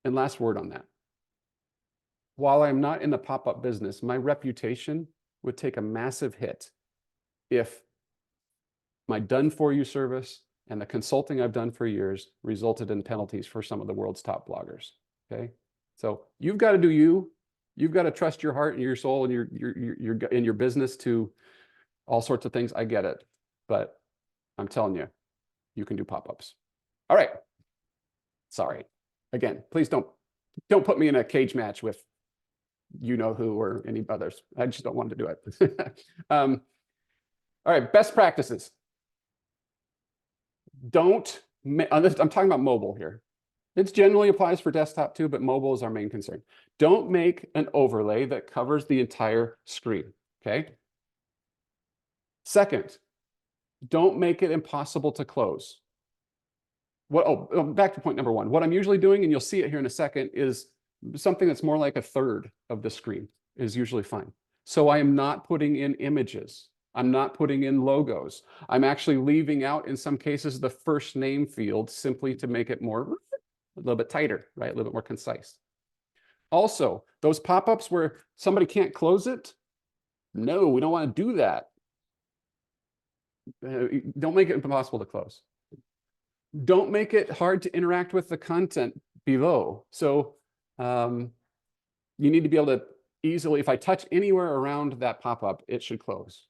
And last word on that. While I'm not in the pop-up business, my reputation would take a massive hit if my done-for-you service and the consulting I've done for years resulted in penalties for some of the world's top bloggers, okay? So you've got to do you. You've got to trust your heart and your soul and your business to all sorts of things. I get it, but I'm telling you, you can do pop-ups. All right. Sorry. Again, please don't put me in a cage match with you know who or any others. I just don't want to do it. All right, best practices. I'm talking about mobile here. It generally applies for desktop too, but mobile is our main concern. Don't make an overlay that covers the entire screen, okay? Second, don't make it impossible to close. Back to point number one. What I'm usually doing, and you'll see it here in a second, is something that's more like a third of the screen is usually fine. So I am not putting in images. I'm not putting in logos. I'm actually leaving out, in some cases, the first name field simply to make it more, a little bit tighter, right? A little bit more concise. Also, those pop-ups where somebody can't close it, no, we don't want to do that. Don't make it impossible to close. Don't make it hard to interact with the content below. So you need to be able to easily, if I touch anywhere around that pop-up, it should close.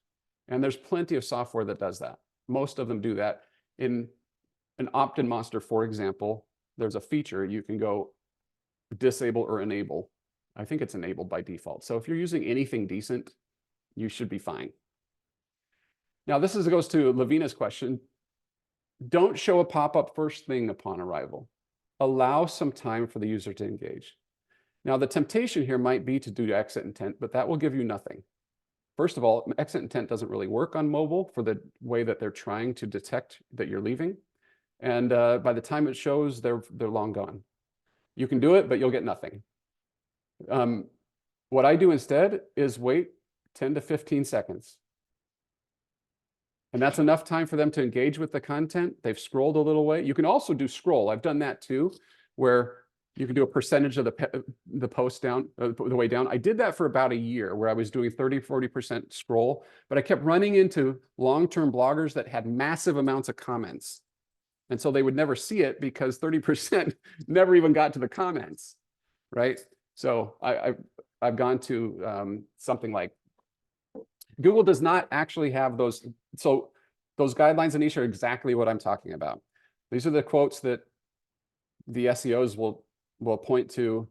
And there's plenty of software that does that. Most of them do that. In an opt-in Monster, for example, there's a feature you can go disable or enable. I think it's enabled by default. So if you're using anything decent, you should be fine. Now, goes to Lavina's question. Don't show a pop-up first thing upon arrival. Allow some time for the user to engage. Now, the temptation here might be to do exit intent, but that will give you nothing. First of all, exit intent doesn't really work on mobile for the way that they're trying to detect that you're leaving. And by the time it shows, they're long gone. You can do it, but you'll get nothing. What I do instead is wait 10 to 15 seconds. And that's enough time for them to engage with the content. They've scrolled a little way. You can also do scroll. I've done that too, where you can do a percentage of the post down, the way down. I did that for about a year where I was doing 30–40% scroll, but I kept running into long-term bloggers that had massive amounts of comments. And so they would never see it because 30% never even got to the comments, right? So I've gone to something like, Google does not actually have those. So those guidelines, Anisha, are exactly what I'm talking about. These are the quotes that the SEOs will point to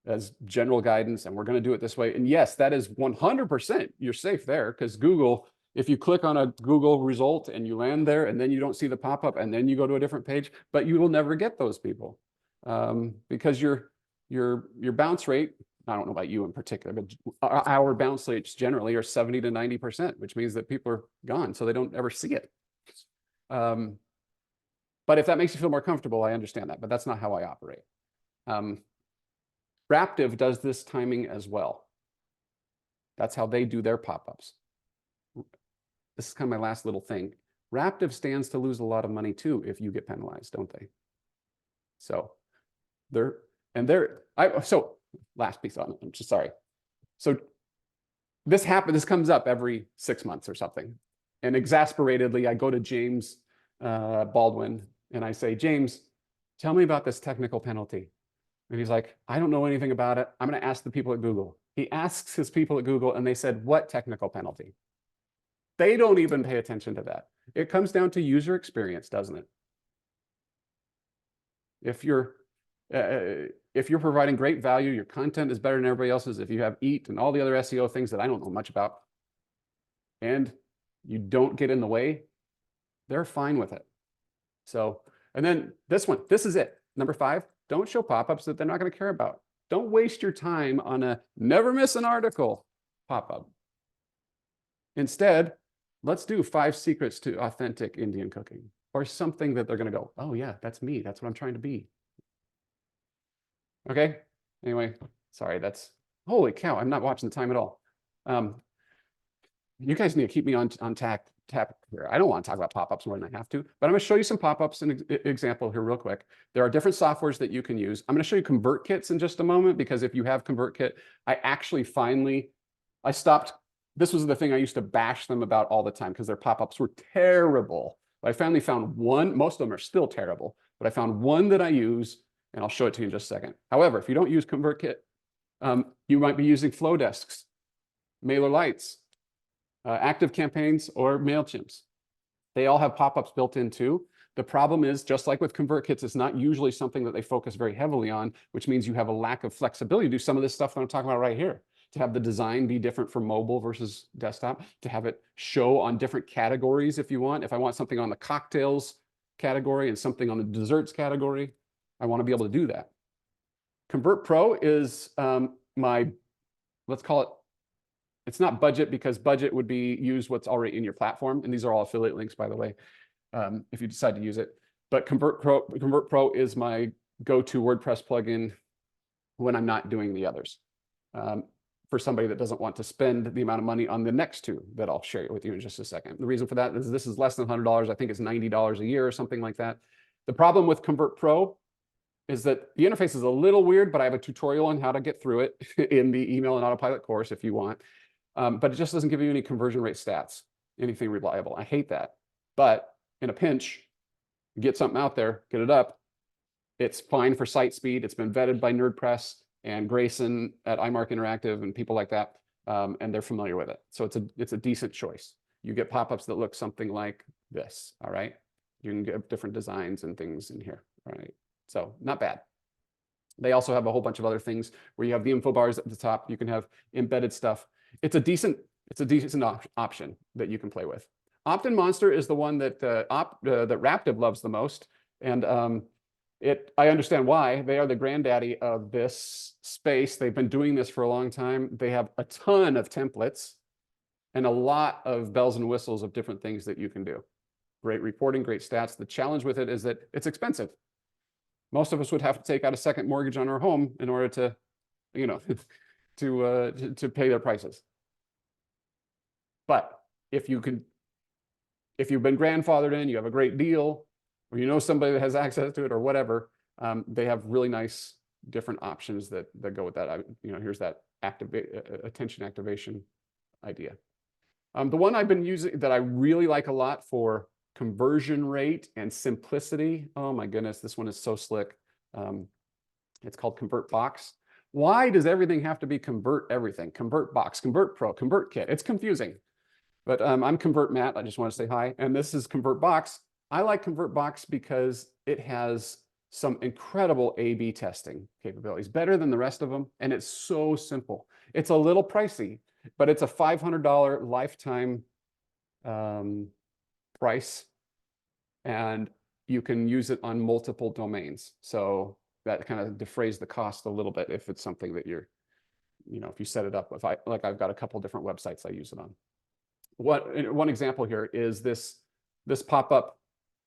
as general guidance, and we're going to do it this way. And yes, that is 100%. You're safe there because Google, if you click on a Google result and you land there and then you don't see the pop-up and then you go to a different page, but you will never get those people because your bounce rate, I don't know about you in particular, but our bounce rates generally are 70 to 90%, which means that people are gone, so they don't ever see it. But if that makes you feel more comfortable, I understand that, but that's not how I operate. Raptive does this timing as well. That's how they do their pop-ups. This is kind of my last little thing. Raptive stands to lose a lot of money too if you get penalized, don't they? So last piece on it, I'm just sorry. So this comes up every 6 months or something. And exasperatedly, I go to James Baldwin and I say, James, tell me about this technical penalty. And he's like, I don't know anything about it. I'm going to ask the people at Google. He asks his people at Google and they said, what technical penalty? They don't even pay attention to that. It comes down to user experience, doesn't it? If you're providing great value, your content is better than everybody else's, if you have EAT and all the other SEO things that I don't know much about, and you don't get in the way, they're fine with it. So, and then this is it. Number 5, don't show pop-ups that they're not going to care about. Don't waste your time on a never miss an article pop-up. Instead, let's do 5 secrets to authentic Indian cooking or something that they're going to go, oh yeah, that's me. That's what I'm trying to be. Okay. Anyway, sorry, holy cow. I'm not watching the time at all. You guys need to keep me on tap here. I don't want to talk about pop-ups more than I have to, but I'm going to show you some pop-ups and example here real quick. There are different softwares that you can use. I'm going to show you ConvertKits in just a moment, because if you have ConvertKit, I stopped. This was the thing I used to bash them about all the time because their pop-ups were terrible. But I finally found one. Most of them are still terrible, but I found one that I use, And I'll show it to you in just a second. However, if you don't use ConvertKit, you might be using Flowdesks, MailerLites, ActiveCampaigns, or MailChimps. They all have pop-ups built in too. The problem is, just like with ConvertKits, it's not usually something that they focus very heavily on, which means you have a lack of flexibility to do some of this stuff that I'm talking about right here. To have the design be different for mobile versus desktop, to have it show on different categories if you want. If I want something on the cocktails category and something on the desserts category, I want to be able to do that. Convert Pro is let's call it, it's not budget, because budget would be use what's already in your platform. And these are all affiliate links, by the way, if you decide to use it. But Convert Pro is my go-to WordPress plugin when I'm not doing the others. For somebody that doesn't want to spend the amount of money on the next two that I'll share with you in just a second. The reason for that is this is less than $100. I think it's $90 a year or something like that. The problem with Convert Pro is that the interface is a little weird, but I have a tutorial on how to get through it in the email and autopilot course if you want. But it just doesn't give you any conversion rate stats, anything reliable. I hate that. But in a pinch, get something out there, get it up. It's fine for site speed. It's been vetted by NerdPress and Grayson at iMark Interactive and people like that, and they're familiar with it. So it's a decent choice. You get pop-ups that look something like this, all right? You can get different designs and things in here, all right? So not bad. They also have a whole bunch of other things where you have the info bars at the top. You can have embedded stuff. It's a decent option that you can play with. Opt-in Monster is the one that that Raptive loves the most, and I understand why. They are the granddaddy of this space. They've been doing this for a long time. They have a ton of templates and a lot of bells and whistles of different things that you can do. Great reporting, great stats. The challenge with it is that it's expensive. Most of us would have to take out a second mortgage on our home in order to, you know, to pay their prices. But if you've been grandfathered in, you have a great deal, or you know somebody that has access to it or whatever, they have really nice different options that go with that. Here's that attention activation idea. The one I've been using that I really like a lot for conversion rate and simplicity. Oh my goodness, this one is so slick. It's called ConvertBox. Why does everything have to be Convert Everything? ConvertBox, Convert Pro, ConvertKit. It's confusing. But I'm ConvertMatt. I just want to say hi. And this is ConvertBox. I like ConvertBox because it has some incredible A/B testing capabilities, better than the rest of them. And it's so simple. It's a little pricey, but it's a $500 lifetime price. And you can use it on multiple domains. So that kind of defrays the cost a little bit if it's something that you're, if you set it up. I've got a couple different websites I use it on. One example here is this pop-up.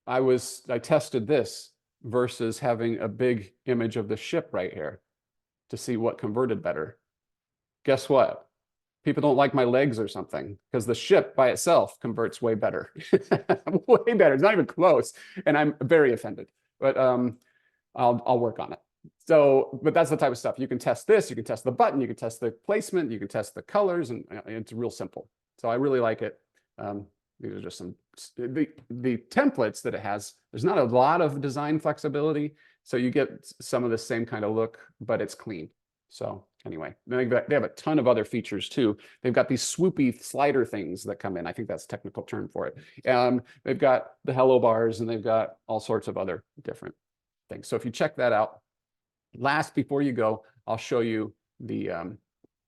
I tested this versus having a big image of the ship right here to see what converted better. Guess what? People don't like my legs or something because the ship by itself converts way better. Way better. It's not even close. And I'm very offended, but I'll work on it. So, but that's the type of stuff. You can test this, you can test the button, you can test the placement, you can test the colors, and it's real simple. So I really like it. These are just some, the templates that it has. There's not a lot of design flexibility. So you get some of the same kind of look, but it's clean. So anyway, they have a ton of other features too. They've got these swoopy slider things that come in. I think that's a technical term for it. They've got the hello bars and they've got all sorts of other different things. So if you check that out, last before you go, I'll show you the,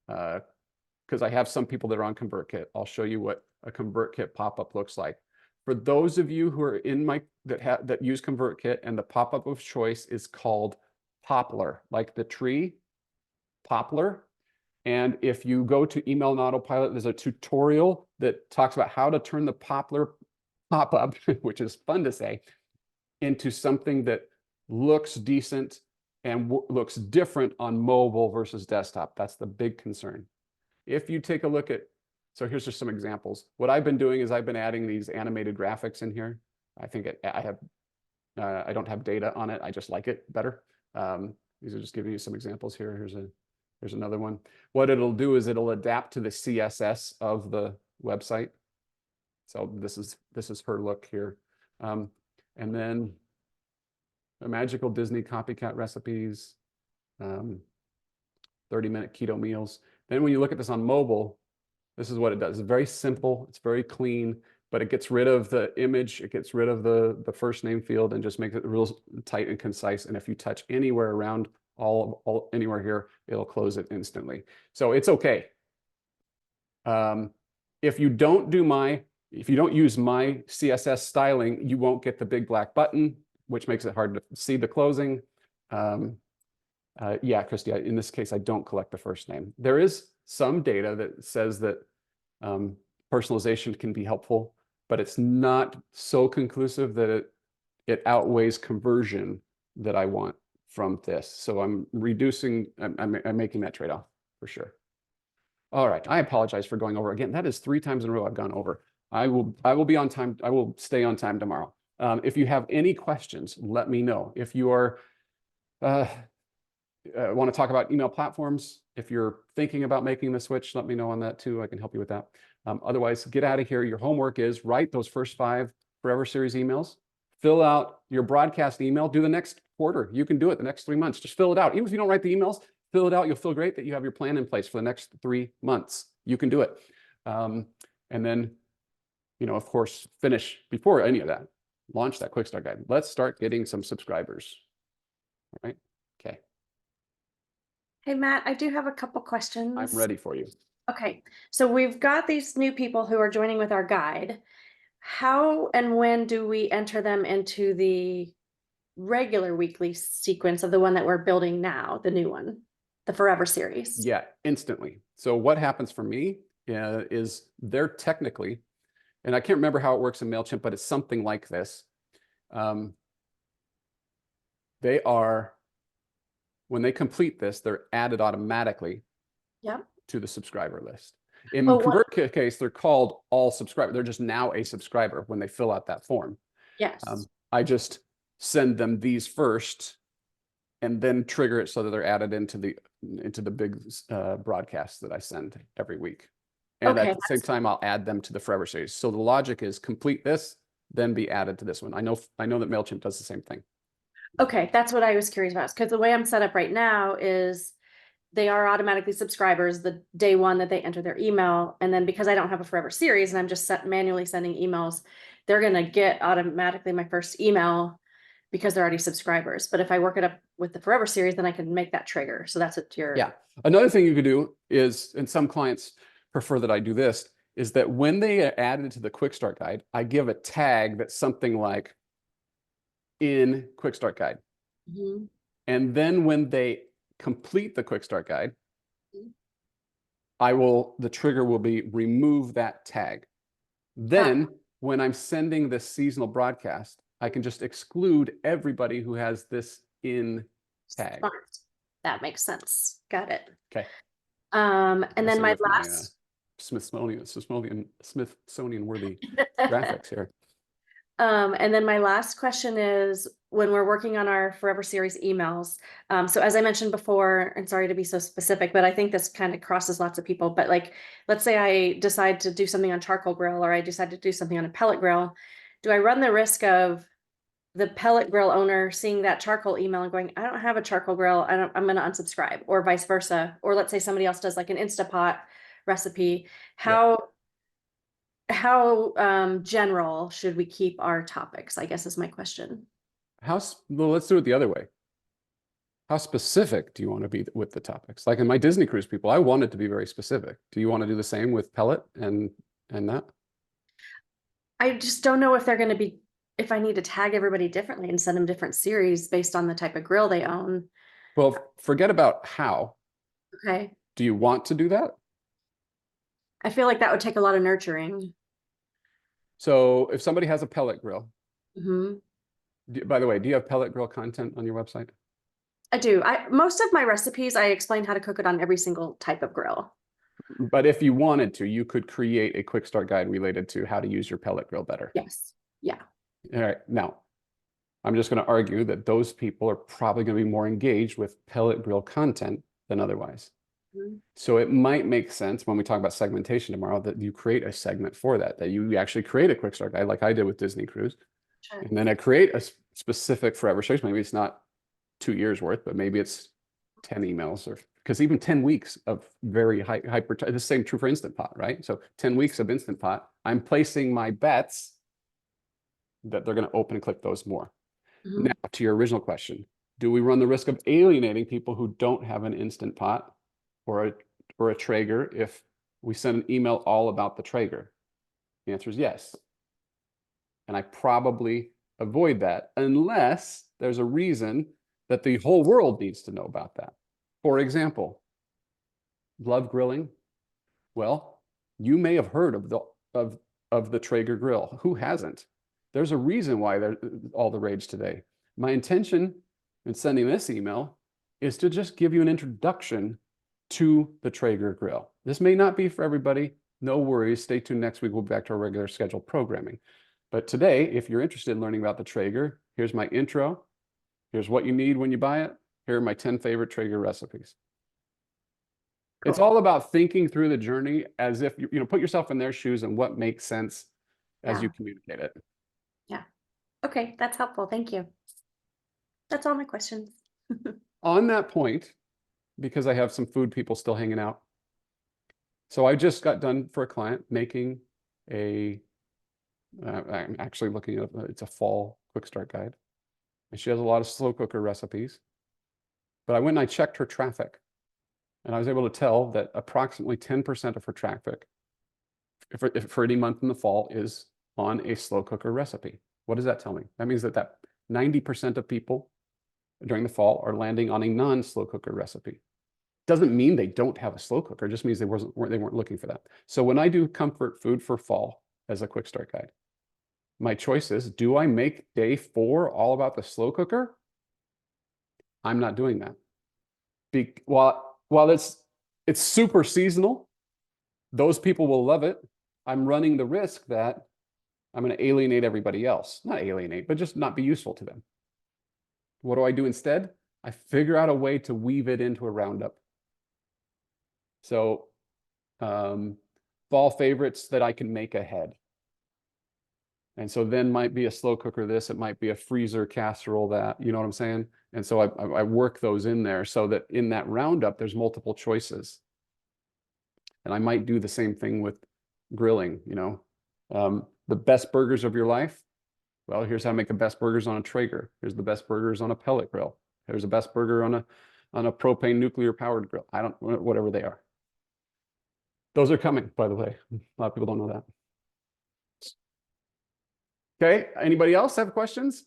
because I have some people that are on ConvertKit. I'll show you what a ConvertKit pop-up looks like. For those of you who are in that use ConvertKit, and the pop-up of choice is called Poplar, like the tree, Poplar. And if you go to Email and Autopilot, there's a tutorial that talks about how to turn the Poplar pop-up, which is fun to say, into something that looks decent and looks different on mobile versus desktop. That's the big concern. If you take a look at, so here's just some examples. What I've been doing is I've been adding these animated graphics in here. I think I don't have data on it. I just like it better. These are just giving you some examples here. Here's another one. What it'll do is it'll adapt to the CSS of the website. So this is her look here. And then magical Disney copycat recipes, 30-minute keto meals. Then when you look at this on mobile, this is what it does. It's very simple. It's very clean, but it gets rid of the image. It gets rid of the first name field and just makes it real tight and concise. And if you touch anywhere around anywhere here, it'll close it instantly. So it's okay. If you don't use my CSS styling, you won't get the big black button, which makes it hard to see the closing. Yeah, Christy, in this case, I don't collect the first name. There is some data that says that personalization can be helpful, but it's not so conclusive that it outweighs conversion that I want from this. So I'm reducing, I'm making that trade-off for sure. All right, I apologize for going over again. That is 3 times in a row I've gone over. I will be on time. I will stay on time tomorrow. If you have any questions, let me know. If you are want to talk about email platforms, if you're thinking about making the switch, let me know on that too. I can help you with that. Otherwise, get out of here. Your homework is write those first 5 Forever Series emails, fill out your broadcast email, do the next quarter. You can do it the next 3 months. Just fill it out. Even if you don't write the emails, fill it out. You'll feel great that you have your plan in place for the next 3 months. You can do it. And then, of course, finish before any of that. Launch that quick start guide. Let's start getting some subscribers. All right. Okay. Hey, Matt, I do have a couple questions. I'm ready for you. Okay, so we've got these new people who are joining with our guide. How and when do we enter them into the regular weekly sequence of the one that we're building now, the new one, the Forever Series? Yeah, instantly. So what happens for me is they're technically, and I can't remember how it works in MailChimp, but it's something like this. They are, when they complete this, they're added automatically to the subscriber list. In Convert case, they're called all subscriber. They're just now a subscriber when they fill out that form. Yes. I just send them these first and then trigger it so that they're added into the big broadcast that I send every week. And at the same time, I'll add them to the Forever Series. So the logic is complete this, then be added to this one. I know that MailChimp does the same thing. Okay, that's what I was curious about. Because the way I'm set up right now is they are automatically subscribers the day one that they enter their email. And then because I don't have a Forever Series and I'm just manually sending emails, they're going to get automatically my first email because they're already subscribers. But if I work it up with the Forever Series, then I can make that trigger. So that's what you're... Yeah. Another thing you could do is, and some clients prefer that I do this, is that when they are added to the Quick Start Guide, I give a tag that's something like in Quick Start Guide. Mm-hmm. And then when they complete the Quick Start Guide, the trigger will be remove that tag. Then when I'm sending this seasonal broadcast, I can just exclude everybody who has this in tag. Smart. That makes sense. Got it. Okay. And then my last Smithsonian worthy graphics here. And then my last question is, when we're working on our Forever Series emails, so as I mentioned before, and sorry to be so specific, but I think this kind of crosses lots of people, but like, let's say I decide to do something on charcoal grill, or I decide to do something on a pellet grill. Do I run the risk of the pellet grill owner seeing that charcoal email and going, I don't have a charcoal grill, I'm going to unsubscribe, or vice versa? Or let's say somebody else does like an Instapot recipe. How general should we keep our topics, I guess is my question. Well, let's do it the other way. How specific do you want to be with the topics? Like in my Disney Cruise people, I wanted to be very specific. Do you want to do the same with pellet and that? I just don't know if they're going to be, if I need to tag everybody differently and send them different series based on the type of grill they own. Well, forget about how. Okay. Do you want to do that? I feel like that would take a lot of nurturing. So if somebody has a pellet grill, mm-hmm. By the way, do you have pellet grill content on your website? I do. Most of my recipes, I explain how to cook it on every single type of grill. But if you wanted to, you could create a quick start guide related to how to use your pellet grill better. Yes. Yeah. All right. Now, I'm just going to argue that those people are probably going to be more engaged with pellet grill content than otherwise. Mm-hmm. So it might make sense when we talk about segmentation tomorrow that you create a segment for that you actually create a quick start guide like I did with Disney Cruise, Sure. And then I create a specific forever shakes. Maybe it's not 2 years worth, but maybe it's 10 emails, or because even 10 weeks of very hyper, the same true for Instant Pot, right? So 10 weeks of Instant Pot, I'm placing my bets that they're going to open and click those more. Mhm. Now, to your original question, do we run the risk of alienating people who don't have an Instant Pot or a Traeger if we send an email all about the Traeger? The answer is yes. And I probably avoid that unless there's a reason that the whole world needs to know about that. For example, love grilling. Well, you may have heard of the Traeger grill. Who hasn't? There's a reason why they're all the rage today. My intention in sending this email is to just give you an introduction to the Traeger grill. This may not be for everybody. No worries. Stay tuned. Next week, we'll be back to our regular scheduled programming. But today, if you're interested in learning about the Traeger, here's my intro. Here's what you need when you buy it. Here are my 10 favorite Traeger recipes. It's all about thinking through the journey as if you put yourself in their shoes and what makes sense as you Yeah. communicate it. Okay, that's helpful. Thank you. That's all my questions. On that point, because I have some food people still hanging out. So I just got done for a client making I'm actually looking at, it's a fall quick start guide. And she has a lot of slow cooker recipes. But I went and I checked her traffic. And I was able to tell that approximately 10% of her traffic for any month in the fall is on a slow cooker recipe. What does that tell me? That means that 90% of people during the fall are landing on a non-slow cooker recipe. Doesn't mean they don't have a slow cooker, it just means they weren't looking for that. So when I do comfort food for fall as a quick start guide, my choice is, do I make day 4 all about the slow cooker? I'm not doing that. While it's super seasonal, those people will love it. I'm running the risk that I'm going to alienate everybody else. Not alienate, but just not be useful to them. What do I do instead? I figure out a way to weave it into a roundup. So fall favorites that I can make ahead. And so then might be a slow cooker this, it might be a freezer casserole that, you know what I'm saying? And so I work those in there so that in that roundup, there's multiple choices. And I might do the same thing with grilling, the best burgers of your life. Well, here's how to make the best burgers on a Traeger. Here's the best burgers on a pellet grill. Here's the best burger on a propane nuclear powered grill. Whatever they are. Those are coming, by the way. A lot of people don't know that. Okay, anybody else have questions?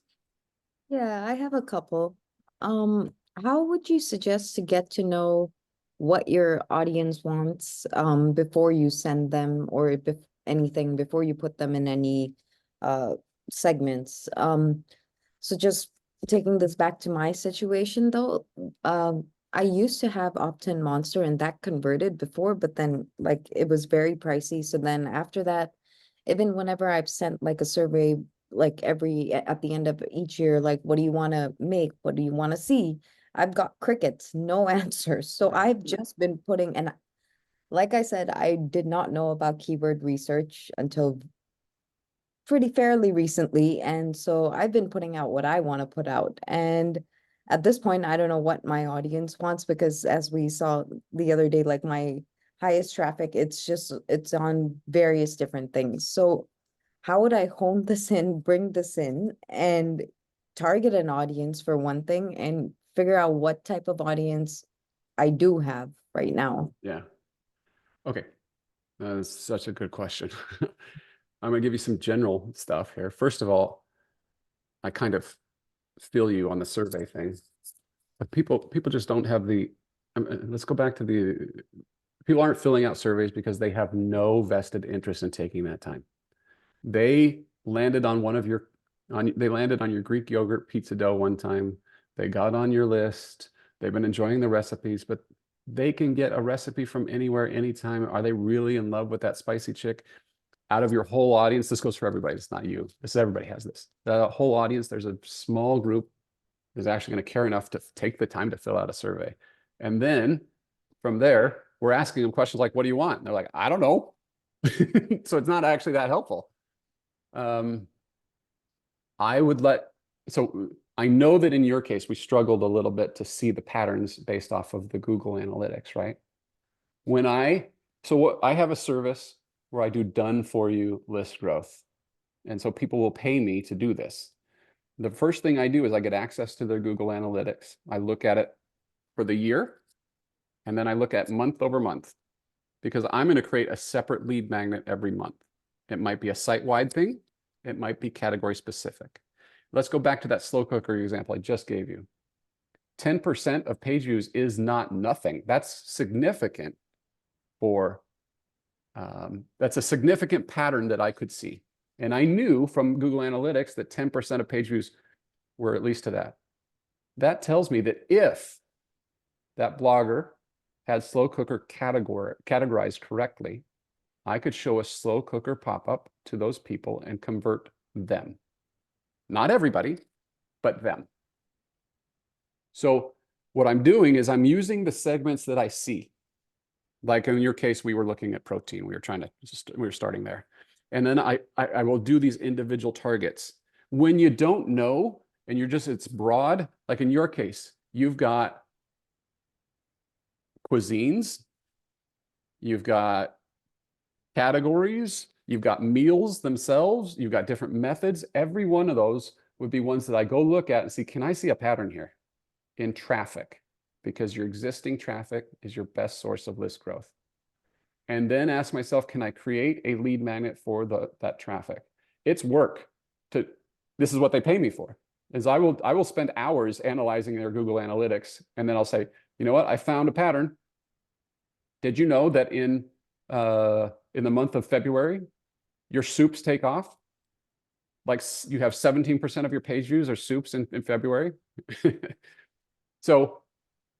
Yeah, I have a couple. How would you suggest to get to know what your audience wants before you send them, or if anything, before you put them in any segments? So just taking this back to my situation though, I used to have Opt-in Monster and that converted before, but then like it was very pricey. So then after that, even whenever I've sent like a survey, like at the end of each year, like, what do you want to make? What do you want to see? I've got crickets, no answers. So I've just been putting, and like I said, I did not know about keyword research until pretty fairly recently. And so I've been putting out what I want to put out. And at this point, I don't know what my audience wants, because as we saw the other day, like my highest traffic, it's on various different things. So how would I hone this in, bring this in, and target an audience for one thing, and figure out what type of audience I do have right now? Yeah. Okay. That's such a good question. I'm going to give you some general stuff here. First of all, I kind of feel you on the survey thing. But people just don't have let's go back to people aren't filling out surveys because they have no vested interest in taking that time. They landed on they landed on your Greek yogurt pizza dough one time. They got on your list. They've been enjoying the recipes, but they can get a recipe from anywhere, anytime. Are they really in love with that spicy chick? Out of your whole audience, this goes for everybody. It's not you. Everybody has this. The whole audience, there's a small group is actually going to care enough to take the time to fill out a survey. And then from there, we're asking them questions like, what do you want? And they're like, I don't know. So it's not actually that helpful. I would so I know that in your case, we struggled a little bit to see the patterns based off of the Google Analytics, right? So I have a service where I do done for you list growth. And so people will pay me to do this. The first thing I do is I get access to their Google Analytics. I look at it for the year, and then I look at month over month, because I'm going to create a separate lead magnet every month. It might be a site-wide thing. It might be category specific. Let's go back to that slow cooker example I just gave you. 10% of page views is not nothing. That's significant for, that's a significant pattern that I could see. And I knew from Google Analytics that 10% of page views were at least to that. That tells me that if that blogger had slow cooker categorized correctly, I could show a slow cooker pop-up to those people and convert them. Not everybody, but them. So what I'm doing is I'm using the segments that I see. Like in your case, we were looking at protein. We were starting there. And then I will do these individual targets. When you don't know, and it's broad, like in your case, you've got cuisines, you've got categories, you've got meals themselves, you've got different methods. Every one of those would be ones that I go look at and see, can I see a pattern here in traffic? Because your existing traffic is your best source of list growth. And then ask myself, can I create a lead magnet for that traffic? It's work. This is what they pay me for, is I will spend hours analyzing their Google Analytics, and then I'll say, you know what, I found a pattern. Did you know that in the month of February, your soups take off? Like you have 17% of your page views are soups in February. So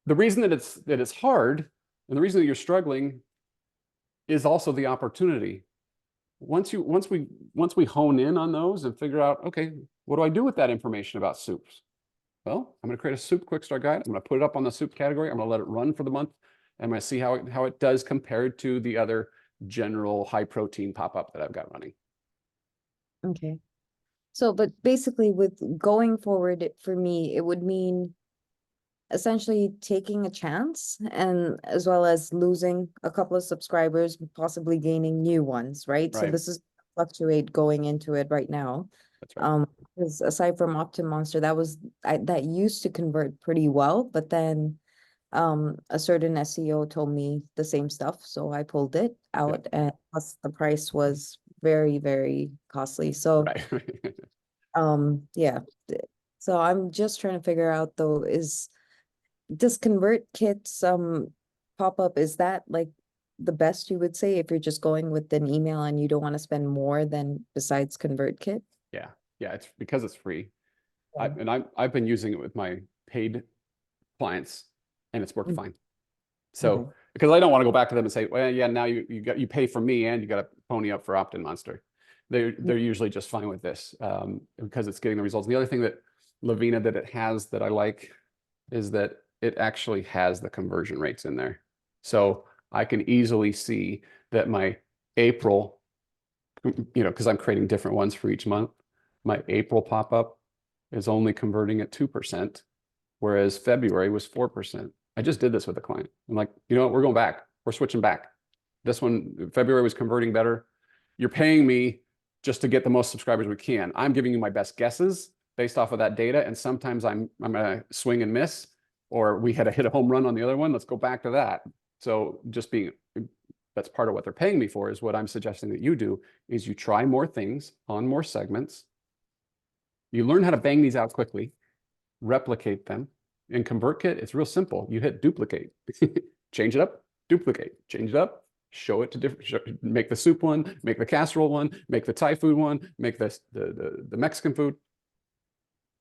the reason that it's hard, and the reason that you're struggling, is also the opportunity. Once we hone in on those and figure out, okay, what do I do with that information about soups? Well, I'm going to create a soup quick start guide. I'm going to put it up on the soup category. I'm going to let it run for the month. And I'm going to see how it does compared to the other general high protein pop-up that I've got running. Okay. So, but basically with going forward, for me, it would mean essentially taking a chance, and as well as losing a couple of subscribers, possibly gaining new ones, right? So Right. this is fluctuate going into it right now. That's right. Because aside from OptimMonster, that used to convert pretty well, but then a certain SEO told me the same stuff, so I pulled it out, and plus the price was very, very costly. So Right. yeah. So I'm just trying to figure out though, does ConvertKit's pop-up, is that like the best you would say if you're just going with an email and you don't want to spend more than besides ConvertKit? Yeah, it's because it's free. Yeah. I've been using it with my paid clients, and it's worked Mm. fine. So Okay. because I don't want to go back to them and say, well, yeah, now you pay for me and you got to pony up for OptimMonster. They're usually just fine with this, because it's getting the results. And the other thing that Lavina that it has that I like is that it actually has the conversion rates in there. So I can easily see that my April, because I'm creating different ones for each month, my April pop-up is only converting at 2%, whereas February was 4%. I just did this with a client. I'm like, you know what, we're going back. We're switching back. This one, February was converting better. You're paying me just to get the most subscribers we can. I'm giving you my best guesses based off of that data. And sometimes I'm gonna swing and miss, or we had to hit a home run on the other one. Let's go back to that. So that's part of what they're paying me for, is what I'm suggesting that you do is you try more things on more segments. You learn how to bang these out quickly, replicate them. In ConvertKit, it's real simple. You hit duplicate, change it up, duplicate, change it up, show it to different, make the soup one, make the casserole one, make the Thai food one, make the Mexican food,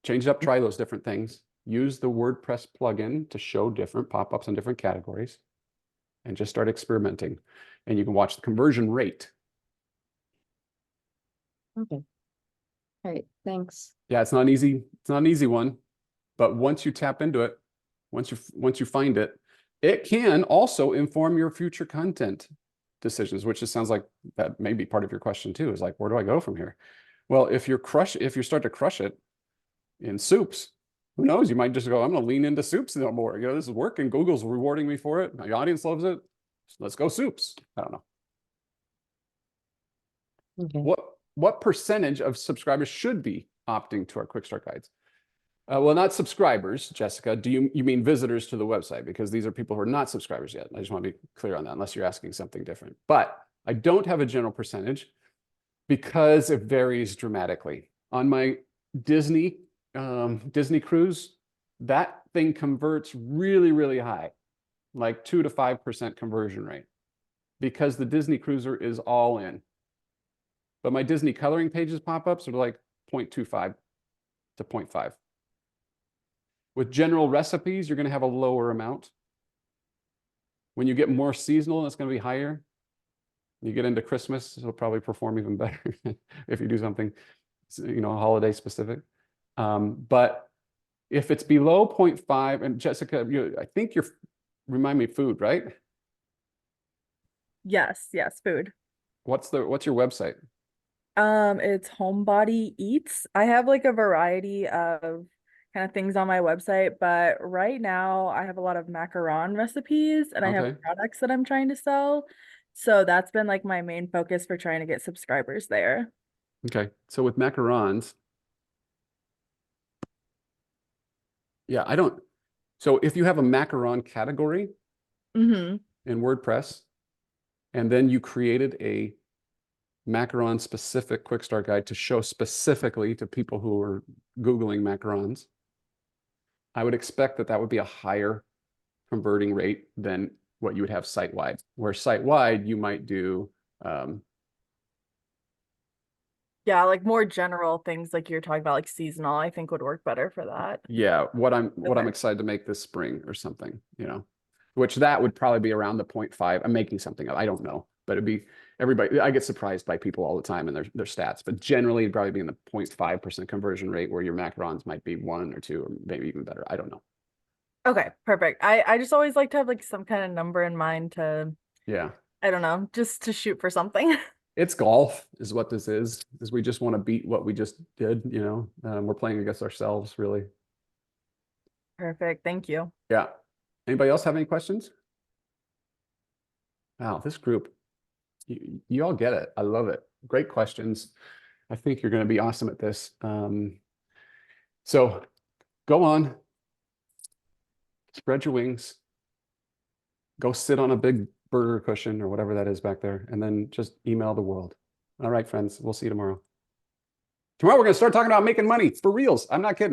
change it up, try those different things. Use the WordPress plugin to show different pop-ups in different categories, and just start experimenting. And you can watch the conversion rate. Okay. All right, thanks. Yeah, it's not an easy one, but once you tap into it, once you find it, it can also inform your future content decisions, which just sounds like that may be part of your question too, is like, where do I go from here? Well, if you start to crush it in soups, who knows? You might just go, I'm going to lean into soups no more. You know, this is working. Google's rewarding me for it. My audience loves it. Let's go soups. I don't know. Okay. What percentage of subscribers should be opting to our quick start guides? Well, not subscribers, Jessica. Do you mean visitors to the website? Because these are people who are not subscribers yet. I just want to be clear on that, unless you're asking something different. But I don't have a general percentage because it varies dramatically. On my Disney cruise, that thing converts really, really high, like 2 to 5% conversion rate, because the Disney cruiser is all in. But my Disney coloring pages pop-ups are like 0.25 to 0.5. With general recipes, you're going to have a lower amount. When you get more seasonal, it's going to be higher. You get into Christmas, it'll probably perform even better if you do something, you know, holiday specific. But if it's below 0.5, and Jessica, I think you're, remind me, food, right? Yes, food. What's your website? It's Homebody Eats. I have like a variety of kind of things on my website, but right now I have a lot of macaron recipes and I Okay. have products that I'm trying to sell. So that's been like my main focus for trying to get subscribers there. Okay, so with macarons, yeah, so if you have a macaron category Mm-hmm. in WordPress, and then you created a macaron specific quick start guide to show specifically to people who are Googling macarons, I would expect that would be a higher converting rate than what you would have site-wide. Where site-wide, you might do, Yeah, like more general things like you're talking about, like seasonal, I think would work better for that. yeah, what I'm Okay. excited to make this spring or something, you know, which that would probably be around the 0.5. I'm making something up. I don't know, but it'd be everybody. I get surprised by people all the time and their stats, but generally it'd probably be in the 0.5% conversion rate, where your macarons might be 1 or 2 or maybe even better. I don't know. Okay, perfect. I just always like to have like some kind of number in mind to, Yeah, I don't know, just to shoot for something. it's golf is what this is we just want to beat what we just did, you know. We're playing against ourselves, really. Perfect. Thank you. Yeah. Anybody else have any questions? Wow, this group, you all get it. I love it. Great questions. I think you're going to be awesome at this. So go on, spread your wings, go sit on a big burger cushion or whatever that is back there, and then just email the world. All right, friends, we'll see you tomorrow. Tomorrow we're going to start talking about making money for reals. I'm not kidding.